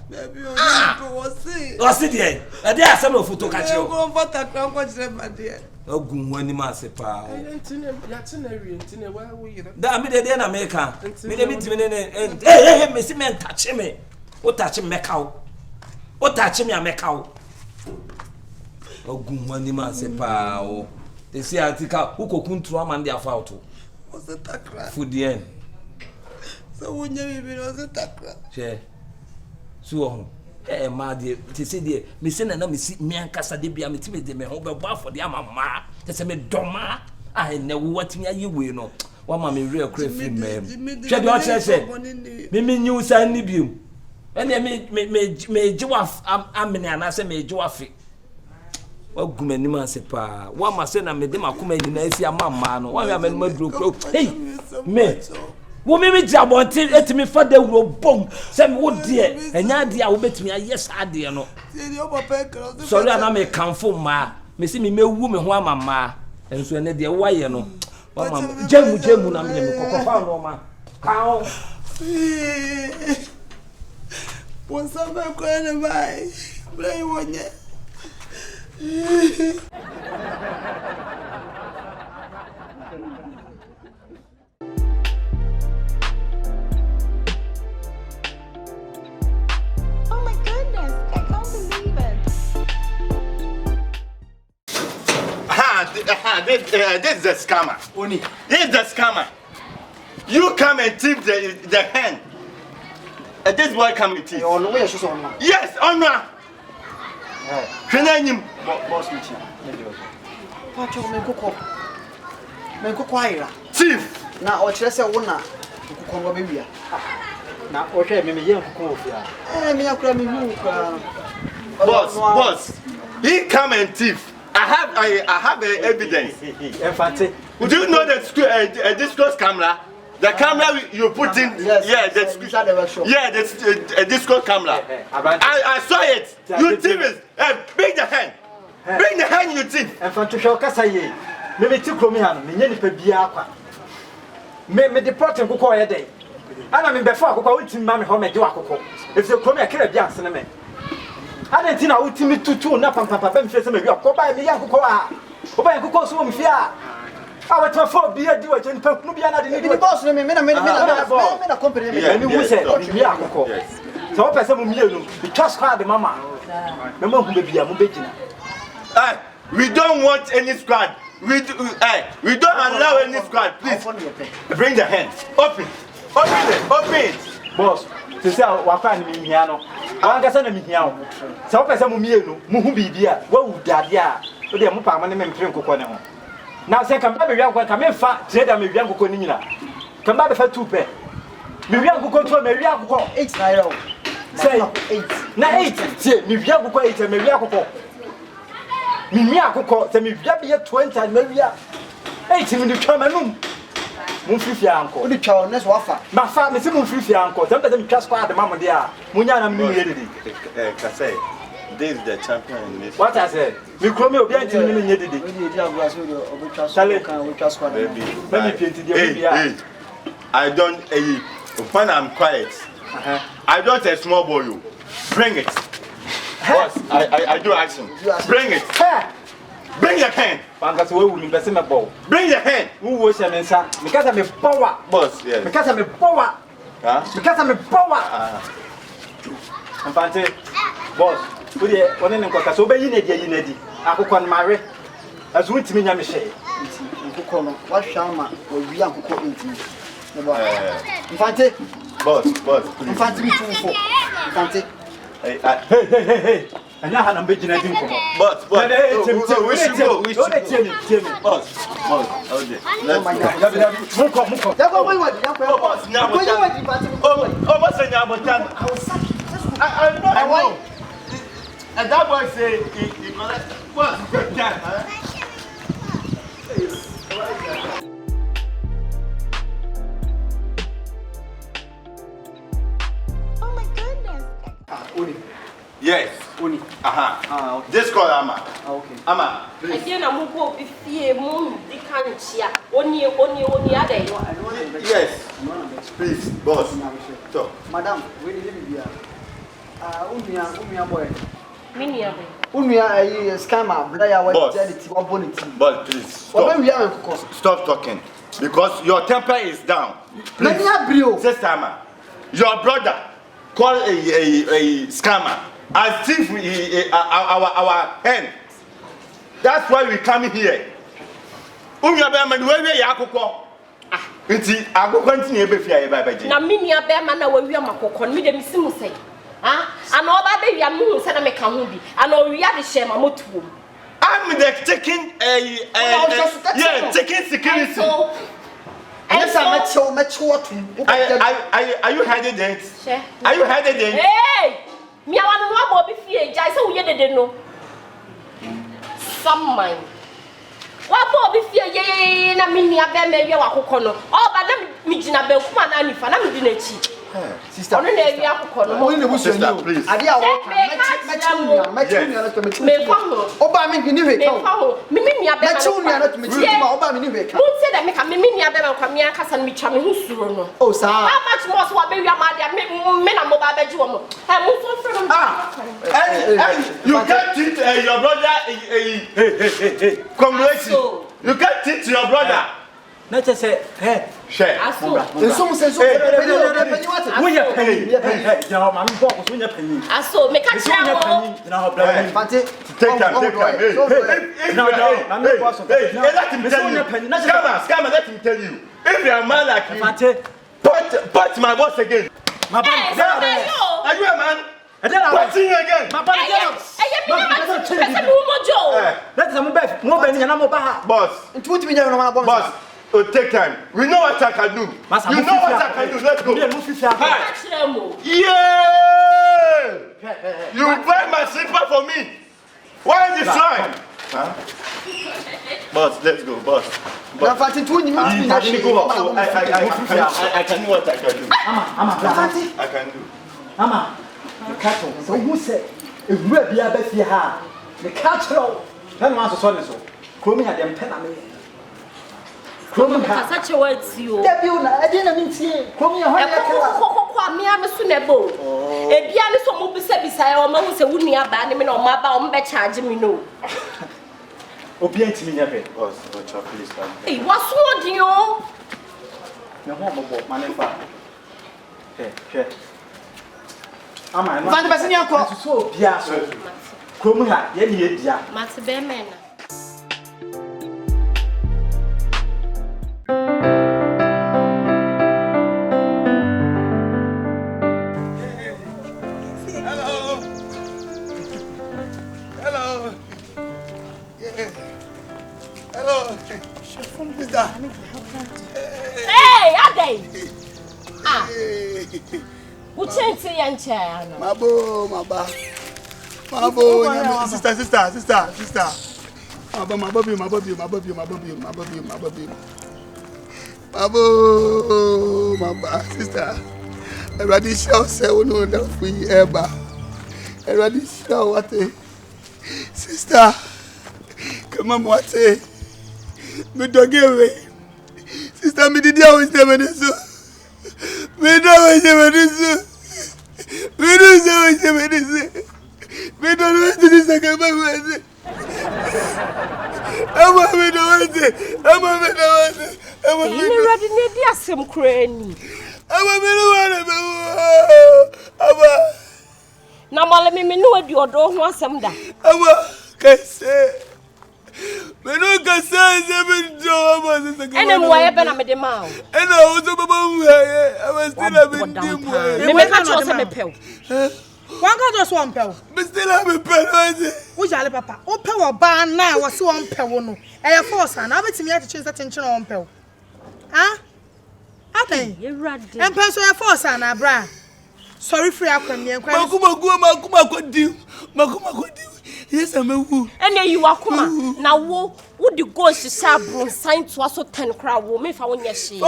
Baby o see. O see there. E dey asem no photo ka che o. Go photo kan ko jire ma there. Ogun wani ma se pa. Ntine ya tine wi ntine wa wo yira. Da me dey na me ka. Me dey mitimi ne hey me si me touch me. O touch me ka o. O touch me a me ka o. Ogun wani ma se pa o. They say article ukokuntru amande afauto. O se takra. Fudien. So wonye bibi no se takra. Che. So ma de te say de me say na me si me ankasa de bia me ti me de me ho be bo afode amama. Te say me doma ai na wo watimi aye we no. Wa ma me real crazy film mem. Che de o che. Me nyu san ni biom. Ene me jiwa amene anase me jiwa fi. Ogumani ma se pa wa ma se na me de makoma nyina esi amama no wa ya me no duro hey me wo me jabonti etimi fa da wuro bom se me wo de enya de a wo betimi aye sa de no sorry na me kanfo ma me si me mewu me ho amama enso ene de wo aye no wa ma jemu na me kokofa no ma kawo won sabe ko ene bai play wonye. Oh my goodness, I can't believe it. This is the scammer. Oni. This is the scammer. You come and tip the hand. This boy come and tip. Yes, honor. Hwenanim boss meeting. Pacho me koko ayira. Chief. Na o kire se wo na koko no be wia. Na o hwe me ye koko ofia. Me yakura me hu kwa. Boss. He come and thief. I have evidence. Do you know the disclose camera? The camera you put in, the disco camera. I saw it. You thief. Bring the hand. Bring the hand, you thief. And for to show Kasaye, maybe two Comian, Minion Pebia. Me deport and cook a day. And I mean, before I go to Mammy home at Joaco. If the Comia kill a Jackson, I didn't know to me to nap and Papa Benfits and York. Go by me, Yacoa. Go by Coco Swim Fia. I went to afford beer, do it, and Nubiana didn't boss me, a company, and you said, Yaco. So, I said, we just called the Mamma. Remember who be a Mubijina. We don't want any squad. We don't allow any squad. Please bring the hands. Open it. Boss, to say what find me piano. I got send me here. So person mu mu bi bia. What would that ya? So dey mu pa man me mpre nkokɔ ne ho. Now say kan ba be wian kan me fa trader me wian nkokɔ ni nyina. Kan ba be fa 2 pe. Me wian nkokɔ to me wian nkokɔ 8 naira. Say 8. Na 8. Say me wian nkokɔ 8 me wian nkokɔ. Me wian nkokɔ say me wian be 20 me wian. 8 me twa manum. Mumfifia anko. Odi twa on next wafa. Ma fa me se mumfifia anko. Dem be dem twa squad de mama de a. Munya na me ni yedidi. Kasai. This is the champion in this. What I said. Me kro me obi anti me ni yedidi. Odi edi agura so de obi twa squad kan we twa squad. Baby. Let me paint the bia. I don't when I'm quiet. I don't a small boy you. Bring it. Boss, I do action. Bring it. Bring your hand. Because we will invest in a ball. Bring your hand. Who was a man, sir? Because I'm a power. Boss, yes. Because I'm a power. Because I'm a power. I'm fancy. Boss, put it one in the caucus. Obey you, Neddy. I could marry. As we to me, I'm a shade. What shama or we are cooking tea? Infante. Boss. Infante me too. Infante. Hey. And now I'm making a thing. But we should go. Boss. Okay. Let's go. And that boy say he collect what? Oh my goodness. Yes. Uni. Okay. Just call Ama. Okay. Ama, please. Again, I'm going to be Only other. Yes. Please, boss. So, Madam, where did you be? Unia boy. Minia. Unia scammer, Boss, please. Stop talking. Because your temper is down. Please. Sister Ama, your brother call a scammer. As if our hand. That's why we come here. Unya Bearman, where we are Coco. I will continue to na minia Bearman, we are Macocon, me them say. And all that baby, I'm moving, said I make a movie. And all we are the shame, I'm not. I'm the taking taking security. Are you headed it? Are you headed it? Hey! Me, I want to know about fear. I said, we didn't know. Some mine. What Bobby fear? Yea, na minia Bearman, you are Cocono. Oh, but let me Gina Belfman and if I'm doing it. Sister, I don't know if you are Cocono. Sister, please. I did Oh, sir. How much more so baby men are mobile you can't teach your brother congratulations. You can't teach your brother. Not just say, hey, share. Some say so. We are paying. Your mammy box, we are paying. I saw make a take time. Let him tell you. If you are a man like me, punch my boss again. My boss, are you a man? What's in again? My boss, boss. Oh, take time. We know what I can do. Master, you know what I can do. Let's go. Yeah! You buy my slipper for me. Why is this line? Huh? Boss, let's go, boss. I can do what I can do. I can do. Mama, the cattle. So who said if we be a best here? The cattle. Tell me so. Come here, them pen me. Come here. Such a word to you. I didn't mean to. Come here, me am sunable. A piano so move beside or mamma say, wouldn't you abandon me or my bound by charging me? No. Obedient me, never. Boss, please. Hey, what's wrong, you? No more about my neighbor. Okay. I'm a man. So, Piasso. Come here, yeah. Master Bearman. Hey, Ade! Ah! Who changed the young chair? Mabo. Sister. My baby. Sister. Everybody shall say, no, that free ever. Everybody shall what a sister. Come on, what a me don't give away. Sister, me did always never do so. Me don't always never do so. Me don't always never do so. Me don't always do this again. I'm a One got just one pill. But still have a pen. Which are papa? Oh, pill ban now was one pill. I force and I bet me to change attention on pill. Huh? I think you're right. And pencil your force and a bra. Sorry for your crummy and yes, I'm a woo. And then you are come now. Would you go to Sabron sign to us 10 crowd woman if I want your shame? In the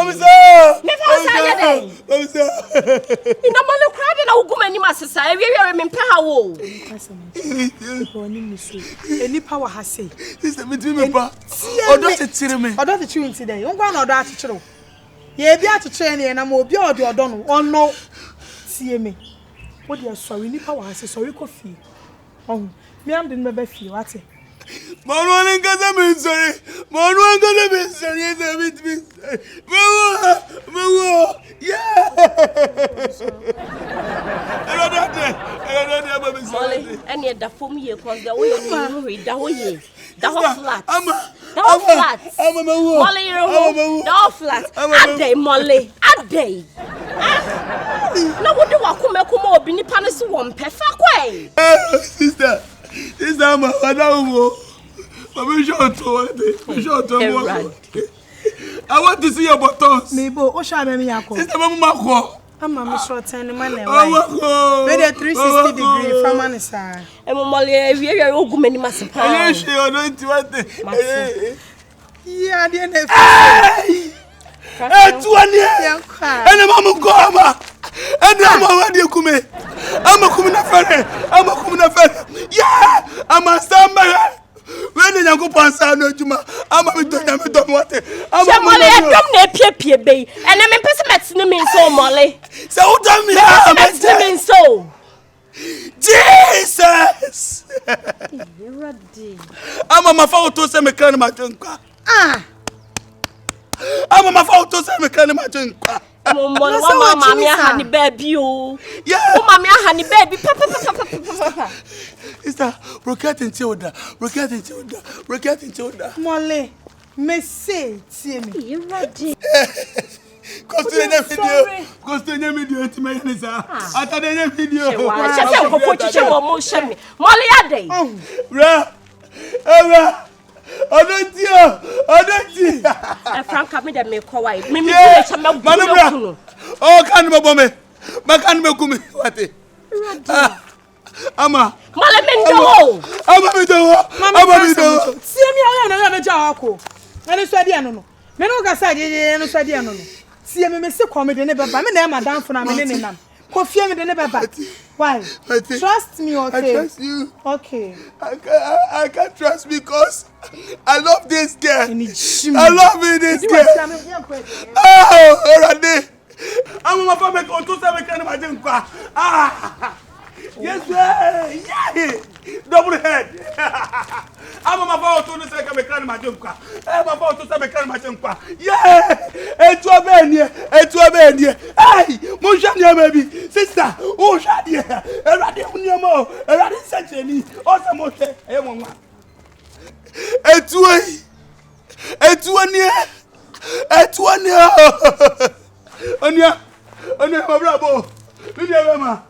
money crowd, and I'll go many masses. I remember how any power has said. This is between me, or don't it tell me? Or don't it you today? You're going to that true. Ye be at to train and I'm more beyond your don or no. See me. What you are sorry, any power has a sorry coffee. Oh, me, I'm the never feel at it. Manuel and sorry. Manuel gonna be sorry. Yeah. And yet the form here cause the way you read that way. The whole flat. The whole flat. Molly, the whole flat. A day, Molly. A day. Now what do I come up in the panis one perfect way? Sister. This time, I want to see your buttons. Neighbor, what shall I be? Sister, Mamma, I'm a short and man. Made a 360-degree from Manisa. And Molly, we are all many massive. Yes, you don't want it. Yeah, dear. That's 1 year. And a mamma go. And I'm already coming. I'm a coming affair. Yeah, I'm a stand by. When you go past no Juma, I'm a bit of what I'm a Molly. I'm Pia Bay, and I'm a pessimist so Molly. So tell me, I'm so. Jesus! I'm a photo, some mechanic. Ah, I'm a photo, some mechanic. Mamma, honey baby, oh, yeah, mamma, honey baby, papa. Is that Rocket and Tilda? Molly, may say, see me. You're ready. Continue video to my hands. I thought I video. Molly, Frank, me that make Hawaii. Me, Manubra. Oh, can't be bomb. Macanme, what? Ama. Malamendo. Amamido. See me, I am a jaco. And it's ready. No, Menoga said, and it's ready. No, see me, Mr. Comedy, never by me, Madame for a minute. Confion me, never back. Why? Trust me, okay? I trust you. Okay. I can't trust because I love this girl. I love this girl. Oh, already. I'm a family on 27 can ah. Yes, yeah. Double head. I'm about to say I'm a can I'm about to say I'm yeah. Et toi ben, hey, mon chien baby, sister. Oh, Shadia. Eradi unyamo, eradi senteni. Osa mo che, mon et toi Onia, my bravo. Lydia Mama.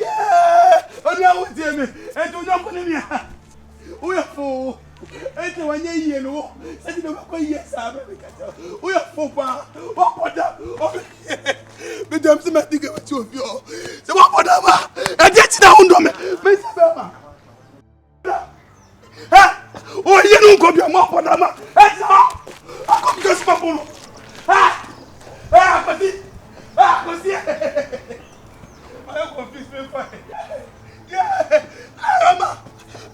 Yeah, Onia would tell me, and to jump on me. We are full. And to 1 year, no, and you know, yes, we are full. What up? The James Matic of 2 of you. So, what up? And that's down on me, Miss Bama. Oh, you don't go your mouth on Dama. I come just for but see, I am confused. Yeah,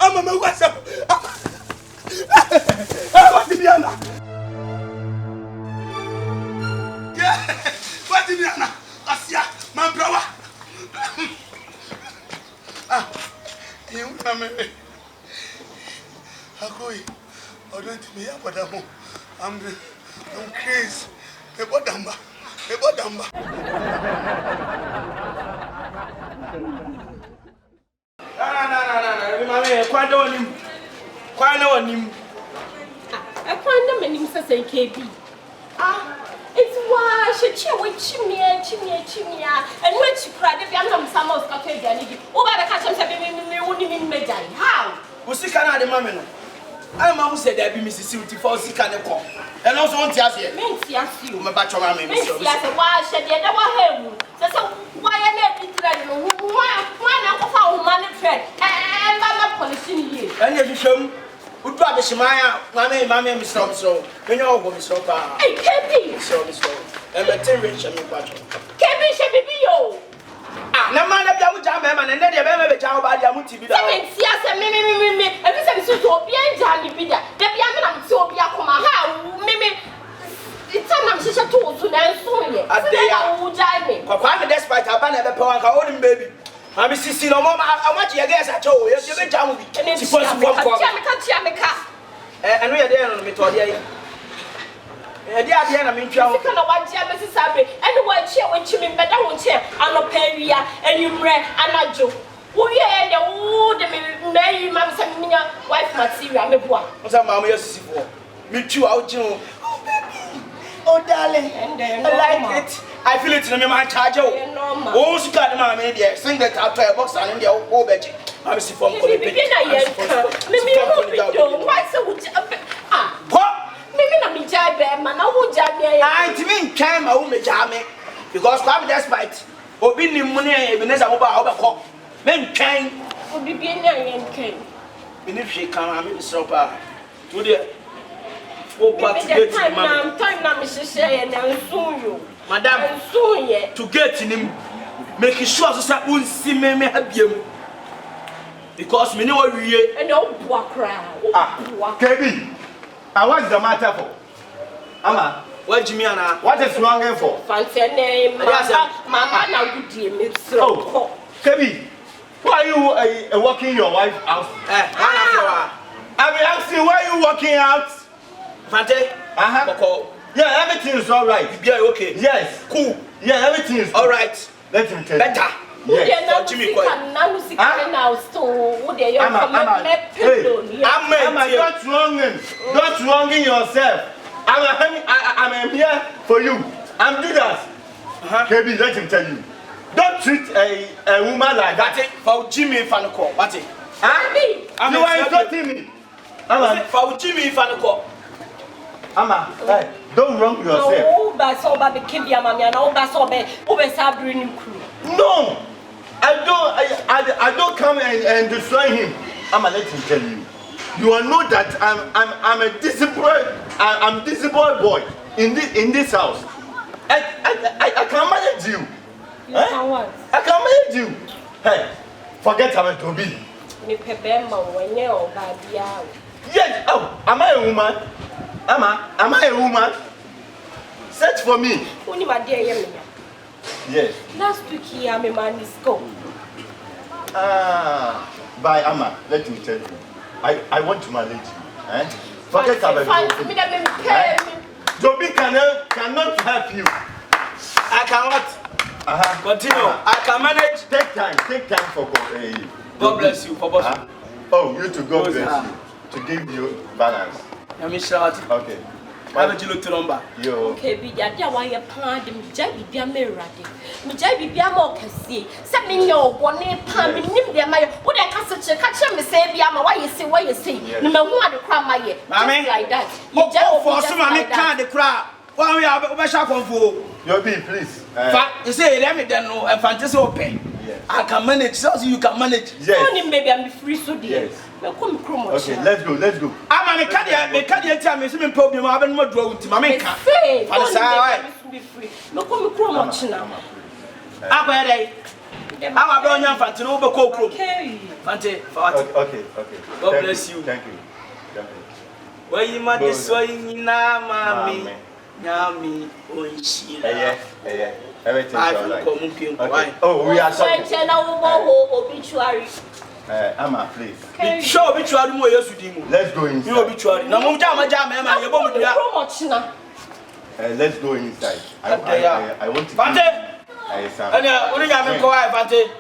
I'm a WhatsApp. What's the Anna? Yeah, what's the Anna? Asia, my brother. You come here. Akoi, I don't me up at home. I'm crazy. Ebo damba. No. Mama, kwanda onim. I kwanda menim say KB. It's why she chimia. And when she cried, if I'm some of Scotland, oh, I catch him saying, me how? Who's the Canada mamma? I am said there be Mississippi for sick and come. And also want to ask you. My bachelor, why should you never have? So why am I not why not found money trade? And I'm not polishing you. And if you show would rather Shemaya, Mamma, Miss so when you're over Miss Opa. Hey, Kaby, so and material shall be bachelor. Kaby shall be you. No man of your jam and then you have a job by Yamuti. Yes, and me, every time you to be a jammy bidder. The Yaman so be a coma. How, Mimi? It's time I'm such a tool to dance soon. They are jive me. Papa, despite a banner, the power holding baby. I'm Mrs. No more. I want you against a toe. You're a jam. And it's supposed to come. And we are there on the Mitodia. They are the enemy. You can watch Mrs. Abbey and watch here when you mean better won't here. I'm a peria and you bread and I joke. Oh, yeah, the old Mary, Mamma, wife material. What's a mamma? Me too, out you. Oh, baby. Oh, darling. I like it. I feel it in my charge. Oh, she got my media. Sing that out to a box and in the old veggie. I'm a siphon. Why so? Maybe not jab, man. I would jab me. I didn't care my own jam because I'm despite obeying money, Ebenezer over men can be being young king. And if she come, I'm in supper to the time now, Mrs. Shay, and I'll soon you, Madame, soon yet to get in him, making sure that I won't see me help you because me know we and no walk around. Kevin. And what's the matter for? Ama, what do you mean? What is wrong for? Fancy name, Mama, now good dear, Miss. Oh, Kevin, why are you walking your wife out? I will ask you why you walking out. Fante? Yeah, everything is all right. Yeah, okay. Yes. Cool. Yeah, everything is all right. Let him tell you. Better. Yes. Jimmy, don't wronging yourself. I'm here for you. I'm Judas. Kevin, let him tell you. Don't treat a woman like that. For Jimmy Fanco, what it? You are insulting me. Ama, for Jimmy Fanako. Ama, hey, don't wrong yourself. No, but so baby Kibia Mamma, no, but so be sabrin crew. No, I don't come and destroy him. Ama, let me tell you. You all know that I'm a disciplined boy in this house. I can manage you. You can what? I can manage you. Hey, forget about to be. Yes. Oh, am I a woman? Am I a woman? Search for me. Only my dear. Yes. Last week here, my man is gone. By Amma, let me tell you. I want to manage you. Forget about Joby. Joby cannot help you. I cannot. Continue. I can manage. Take time for God bless you, for boss. Oh, you to God bless you. To give you balance. Let me shout. Okay. Why don't you look to number? Yo. Okay, be that why you plan them jabby be a mirror. Me jabby be a more see. Set me your one pan, me name them my what I catch me say be ama why you say no matter what the crowd my year. Mammy like that. You just for some mammy can't the crowd. Why we are over shop on for? Yo be please. You say let me then no and fantasy open. Yes. I can manage, so you can manage. Yes. Only maybe I'm free so dear. Yes. Okay, let's go. I'm a can't tell me some problem. I haven't more drawn to my make. I'm free. No come much now. I'm ready. I'm a brown young fancy over coke. Okay. Okay. God bless you. Thank you. Where you might be swaying now, mammy. Yummy, yeah. Everything's all right. Okay. Oh, we are talking. Obituary. Amma, please. Sure, obituary more yesterday. Let's go inside. You obituary. No, let's go inside. I want to.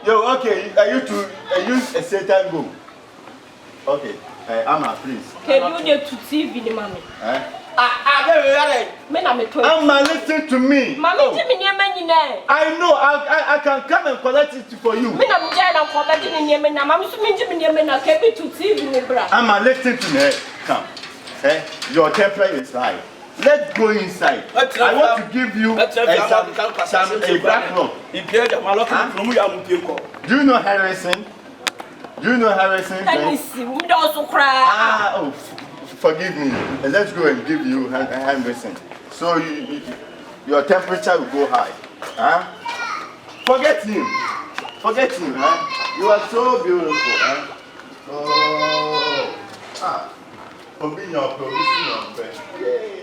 Yo, okay. Are you a Satan go? Okay. Amma, please. Can you get to TV, the mommy? Amma, listen to me. Mommy, I know. I can come and collect it for you. Amma, listen to me. Come. Your temper is high. Let's go inside. I want to give you a black rock. Do you know Harrison? Oh, forgive me. Let's go and give you Harrison. So your temperature will go high. Forget him. You are so beautiful. Yay.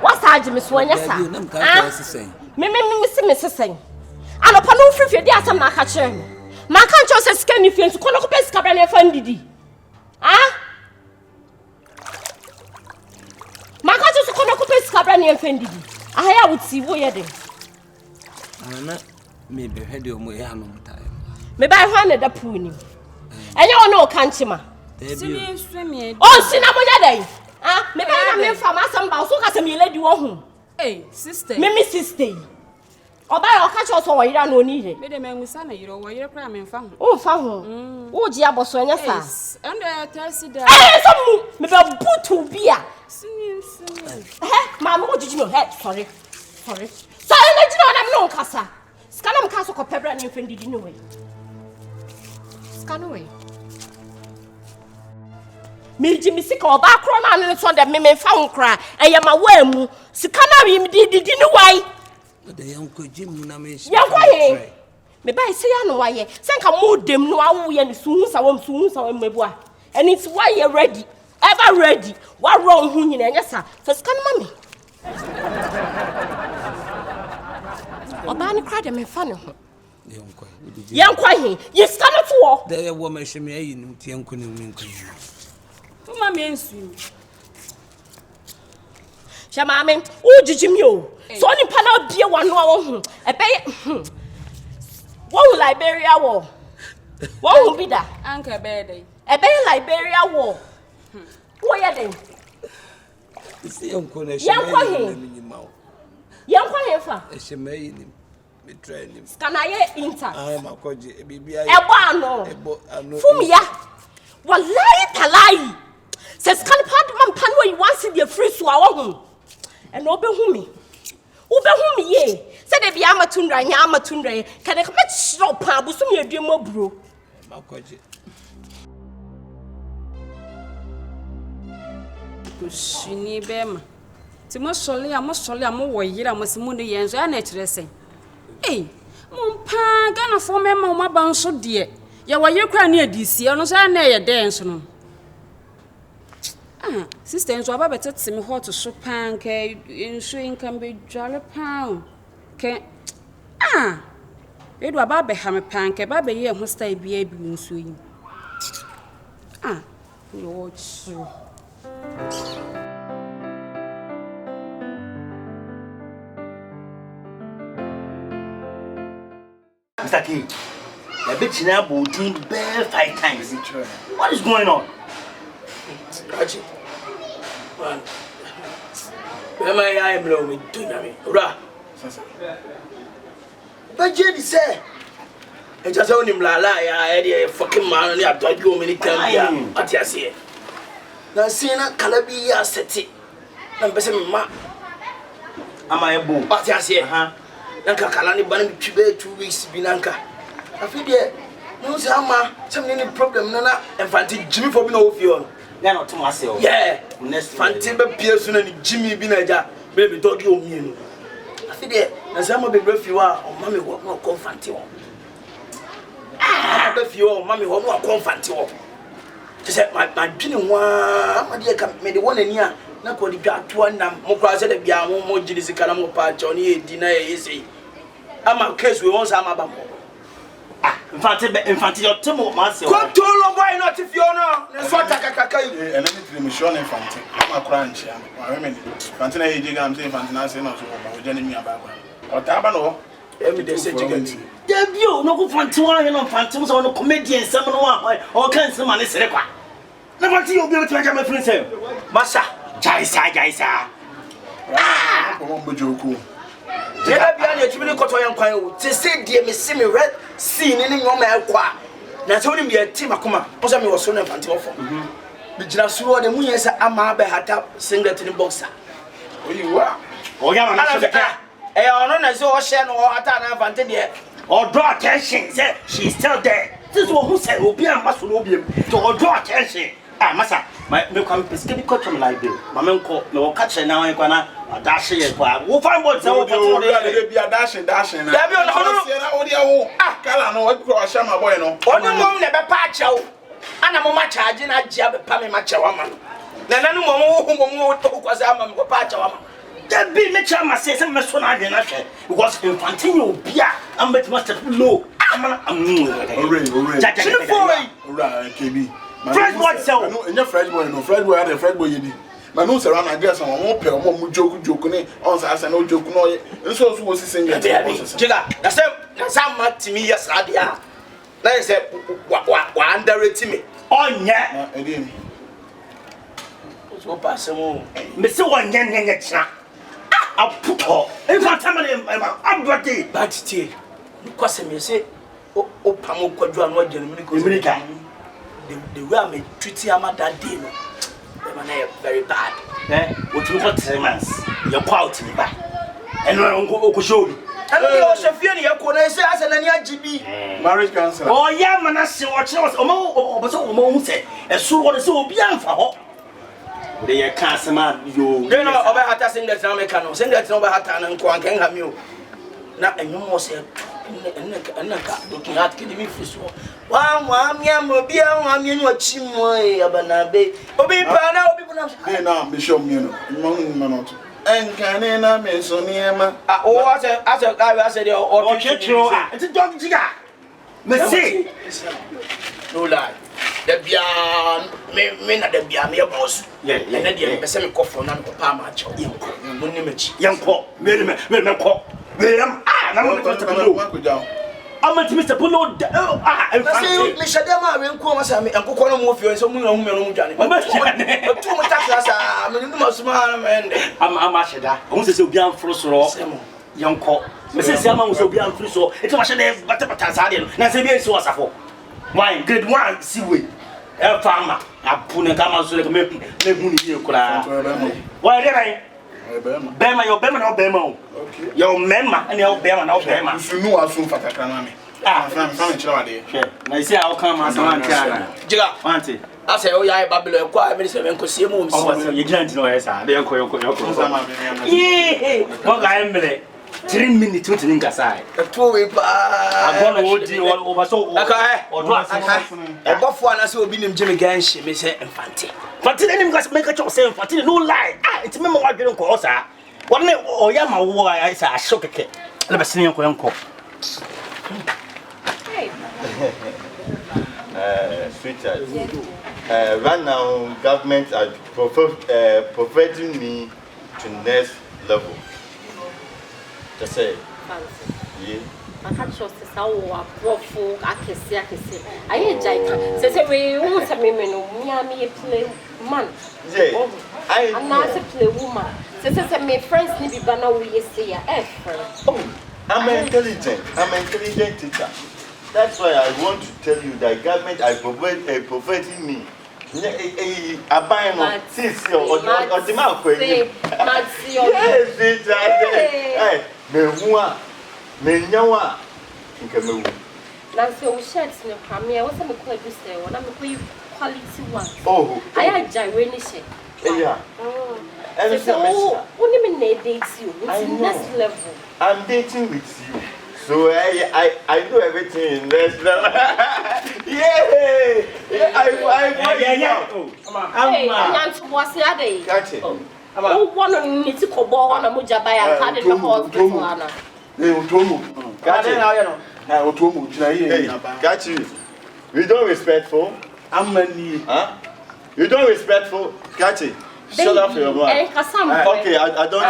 What's that, Miss Wanyasa? Me, and upon no free day, some Nakacher. My country says, can you feel to call up a scabrania fundidi? My country to call up a scabrania fundidi. I would see where you're maybe head your way on time. Maybe I handed a pony. And you know, Kanchima. Oh, Cinnamon Day. Maybe I'm from some boss who has a lady home. Hey, sister. Mimi sister. Or buy or catch us or you don't need it. Made a man with son, you know, where you're cramming from. Oh, found. Oh, Giabos, yes, and Tessie. Maybe a boot to beer. Mamma, what did you know? Sorry. So I let you know I'm no Casa. Scanum Castle of Pepper and Infant did you way. Scan away. Me Jimmy sick or back roman and so that me found cry. I am a worm. Scanner did you know why? The young Jim Namis. Young way. Maybe I say I know why. Sank a mood them no way and soon I won't my boy. And it's why you're ready. Ever ready. What wrong, Hunin and yes, sir. For scan mommy. Obani cry dem fa ne ho. Yankwa he. You stand up for. There woman she me yin tianku ne nku. Mama me ensu. Shamame, o jijimi o. So ni pa na bie wano a wo hu. Ebe wo Liberia wo. Wo hu bi da. Anka be dey. Ebe Liberia wo. Wo ye den. Isi yanko na she me yankwa he fa. She me yin me try nim. Kana ye intact. Ah makoje bibia. Ebo ano. Fumia. Wallahi talai. Says can pad man pan where you want see the free so a wo hu. And obehu me ye say de bia matundra nya amatundra can make sure pa busu me adumo bro makoje kushini bema ti mo sole a mo wo yira mo se mo ne yenzo ya na kire sen mo pa gana fo me ma ma ban so de ya wo yira kra na adisi no so na ye den so no sister enso aba betete me hot so pan ke enso income be dwale pan ke edu aba be ha me pan ke ba be ye ho style bia bi enso yi yo chu Mr. K, the bitch now booting bare 5 times. What is going on? Kachi. Man. Where I am low me doing me. Ra. But Jenny say. I just own him la ya fucking man I told you many times. What you say? Na sina kalabi ya seti. Na mbese ma. Ama ebo. What you say? Nanka kalani bana twibe 2 weeks binanka. Afi de no say ama some any problem no na enfante Jimmy for be no ofio. Ya no to myself. Yeah. Next fanti be pie so na ni Jimmy bi na ja baby dog you omienu. Afi de na say ama be refi wa o mama wo no confante wo. Be fi wo mama wo no confante wo. She say my dwene wa ma de ka me de wona ni a na ko di dwa to na mo kwa se de bia mo gini sika na mo pa cho ni e di na e sei. Ama case we won sa ama ba mo. Infante your temo myself. Control boy not if you know. Na so takakaka you. And let me show infante. Ama crunch am. I remember. Infante na e diga am say infante na say no so o jani mi aba kwa. O ta ba no. Emi dey say jigenti. Debio no go fante wan he no fante so no comedian sam no wa. O kan se ma ne sere kwa. Na fante you be able to make my friend say. Masa, jaisa. Ko mo bojoku. Jena bia na etumi ne koto yan kwan o. Te say die me see me red see ne nyoma ekwa. Na se woni me team akoma. O say me wo so na fante wo fo. Bi jira suro de munye say ama be hata singlet ni boxer. Oyiwa. O ya na so de ka. Ono na say o share no hata na fante de. Or draw attention say she's still there. This one who said obi am maso no obi am. To draw attention. Masa, me come pesque bi kwatram like this. Mama nko na wo ka che na wan kwa na dash ye kwa. Wo find board say wo patrol dey be dash na. Da bi no na wo dey wo. Kala no what go asha my boy no. Onu mom na be pa achew. Ana mo ma charge na agya be pa me ma chew ama. Na nanu mo to kwaza ama me pa achew ama. Da bi me cha ma say me so na adwen na hwe. Because infantine obi a am bet master low. Amana amu. Already. Shifo wey. Alright, KB. Fresh boy sell. No, enye fresh boy no. Fresh boy had fresh boy yedi. Ma no say ran address am won pe mo mu joku ni. On say asa no joku no ye. Nso so wo sisen get. Jiga, na say matimi yes adia. Na say wa underrate me. Onye. Na edin. So pass mo. Me say onye kira. Aputo. Infa tamale abodi. But tie. Because me say o pamo kwadru anu agye no America. The way I treat him that day, no, the man very bad. What you got 3 months? You're out me back. And I don't go show you. And you also feel you're going to say, as an GB. Marriage counselor. Oh, yeah, man, I see what you was. Oh, so say, and so what is all beyond for they can't say, man, you know, about Hatta sing that now, mechanical, sing that over Hatta and Kwan can have you. Now, and you must say, looking at me fish. One yam will be on your chimway, Abanabe. Obi Pana, people now. Hey, now, be show me, no, man. Enkanena me so niema. Oh, I said, or church. It's a dog jiga. Messi. No lie. The bia me na the bia me boss. Yeah. And then the person me call for na me papa ma cho. Yanko. Mo ni mechi. Yanko. Me ko. Me am na mo to go. I'm Mr. Puno. Me shade ma we nko ma sa me enkoko no mo fio so mu na hu me no mu dwane. But too much class me no ma suma na me ende. I'm asheda. I want to say obi am fro soro. Yanko. Me say say am want obi am fro so. E to ma shede bata sa de no. Na say bi so asafo. Why grade 1 see we. E farmer. Apuna kama so like me hu ni ye kura. Why dey Bema your Bema no Bema. Okay. Your memma and your Bema no Bema. You know asun fataka na me. From chira de. Na isi a come as man tia. Jiga. Auntie. I say oh ya Babylon kwa me say me nko sie mo mi. Oh, you giant no esa. Dey yoko. Yeah. Mo ga embre. 3 minutes to ninka sai. To we pa. Agona odi over so. Aka odo e bofo ana say obi nim Jimmy Ganshi me say infante. Fatine nim gas make a say fatine no lie. It's me mo wa dwere nko osa. Wonne oya ma wo ai say ashokeke. Le besene nko. Hey. Sweetheart. Right now government are providing me to next level. Just say. Yeah. I can't trust this. How powerful I can see. I ain't Jaika. Say we won't have me no play man. Yeah. I'm not a play woman. Say my friends need be banner we say oh, I'm intelligent teacher. That's why I want to tell you that government I providing me. Abano sis or the mouth. Yes, hey. Me nyawa nkame na so we shirt no pamia what am call do say one am call quality one oh I jai we ni she yeah so only me na date you it's next level I'm dating with you so I do everything in next level yeah I'm to was the day oh one need to call on a muja by a card in the hospital ana got you. You don't respectful. I'm many. Huh? You don't respectful. Got it. Shut up your mouth. Okay, I don't.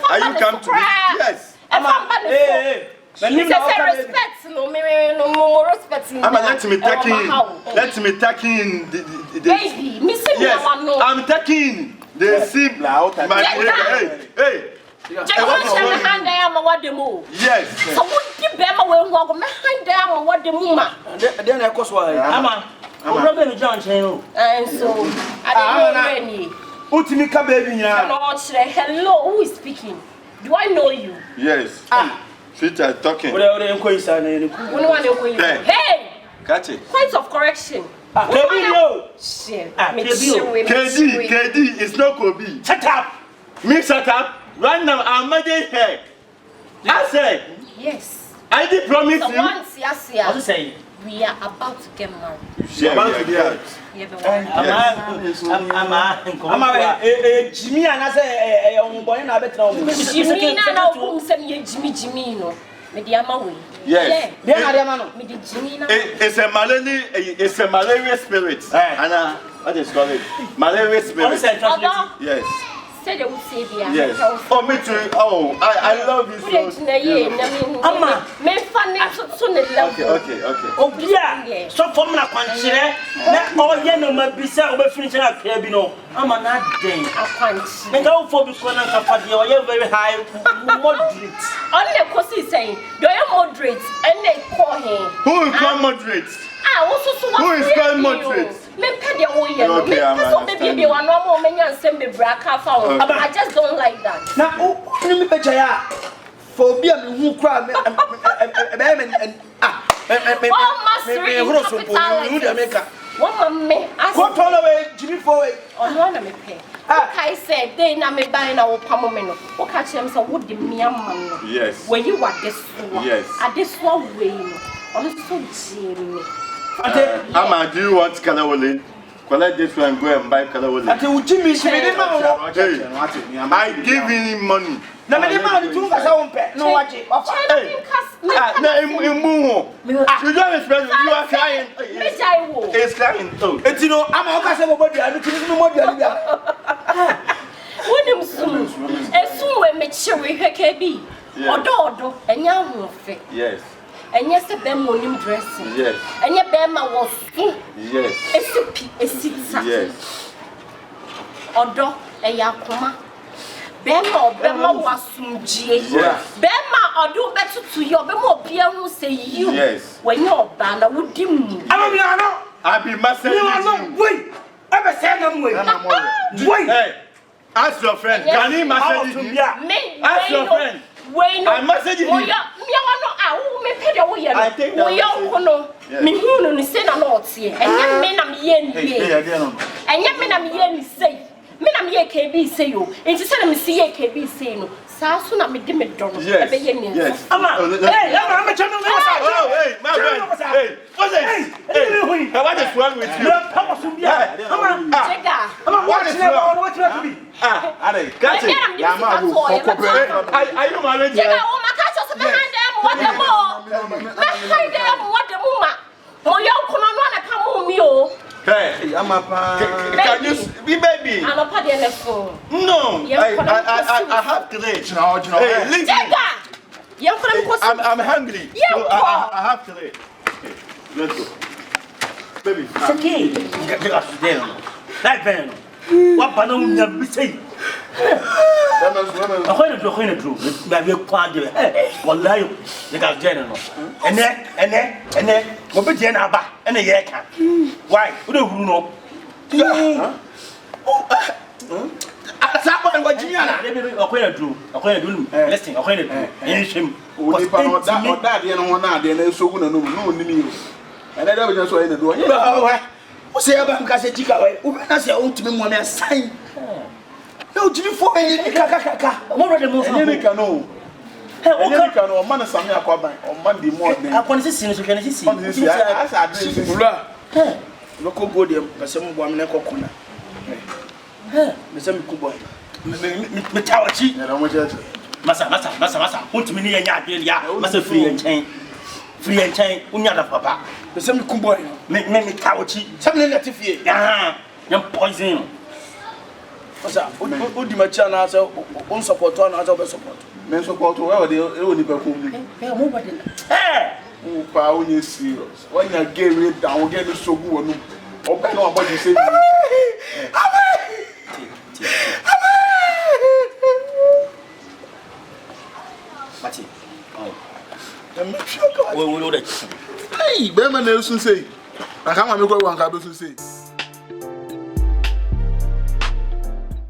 Are you come to me? Yes. Respect, no respect. Let me take in the baby, missing me. Yes, I'm taking the sip. Hey. Yes. So what give them away behind them what the mama. Then I cost why. Robin John Channel. And so I don't know any. Utimika baby. Hello, who is speaking? Do I know you? Yes. Sweetheart talking. Hey! Catch it. Point of correction. KD is not Kobe. Shut up! Me shut up? Right now I'm making hair. I said. Yes. I did promise you. Once, yes. What you say? We are about to get married. About to get Jimmy and I say, boy, I bet no. Jimmy, no. Mediama. Yes. It's a malaria spirit. Anna, what is called it? Malaria spirit. Yes. Say they would say yes. Oh, me too. Oh, I love you so. Amma, me funny okay. Oh, yeah. So for me, I can't share. Oh, yeah, no, my bizarre over finishing a cabino. I'm not day. I can't. And go for this one and you're very high. Moderate. Only a person saying, do you moderate? And they call him. Who is called moderate? Who is called moderate? I just don't like that. Now, let me bet you for being who cry Jimmy for it. I said, they na me buying our pamomeno. What catch them so would the miam? Yes. When you are this one, yes. At this one way, also Jimmy. Ama, do you want Kalawole? Collect this one and go and buy Kalawole. I give him money. Na me dey man too kasa won pe no waje wafa na imu you don't express you are crying it's crying oh etino ama o kasa bobo dia no tini mo dia bia wonim sum esu we me chiwe hweke bi odo enya ahofe yes enya se be mo nim dressing yes enya be ma wo su yes esipi esitsa yes odo eya koma Bema wasumjie. Bema odu betutu yo bema obia hu say you. Yes. When you banda wudim. I be master. Wait. I be say na we. Wait. Hey. Ask your friend. Can he message you? Ask your friend. Wait. I message you. Me wano me pede wo ye no. I take that. Wo yo kono. Me hu no ni say na no tie. Enye me na me ye ni. Enye me na me ye ni say. Me na me KB say yo. Enti say na me see KB say no. Sa so na me de me don. Yes. Yes. Ama. Hey, I'm channel. Hey, my friend. Hey. What's this? Hey. What is wrong with you? Ama. Jega. What is wrong? What you have to be? Are catch it. Are you married? Jega, o makacho so behind them what them mo. Behind them what them ma. Mo yo kono no na pa mo mi o. Hey, I'm a can you be baby? I'm a part of the phone. No, I have courage now. Hey, listen. I'm hungry. So I have courage. Okay, let's go. Baby. It's okay. Get us there. That man. What banana you be saying? I want to do. Maybe quite there. Wallahi, you got general. And then, what be general ba? And a year can. Why? Who do you know? Someone what you are. Listen, him. That you know, now they're so good. No, and I don't just want to do it. Say about Kasechika, who has your own to me money sign. No, do you for any more than most? Any canoe. Any canoe, man, some on Monday morning. I want to see you can see. Local good, but some woman coconut. Some good boy. Metawachi, and I want you. Massa, put me near ya, Massa free and chain. Free and chain, unyada papa. The same kumboy, make me couchy, something that if you young poison. What's up? Who do my channel as a support one as a support? Men support whoever they only perform. Hey, who power you serious? When you get rid down, get the so good. Open up what you say. Mati. Hey, Beman Nelson say, I can't make one cable to say.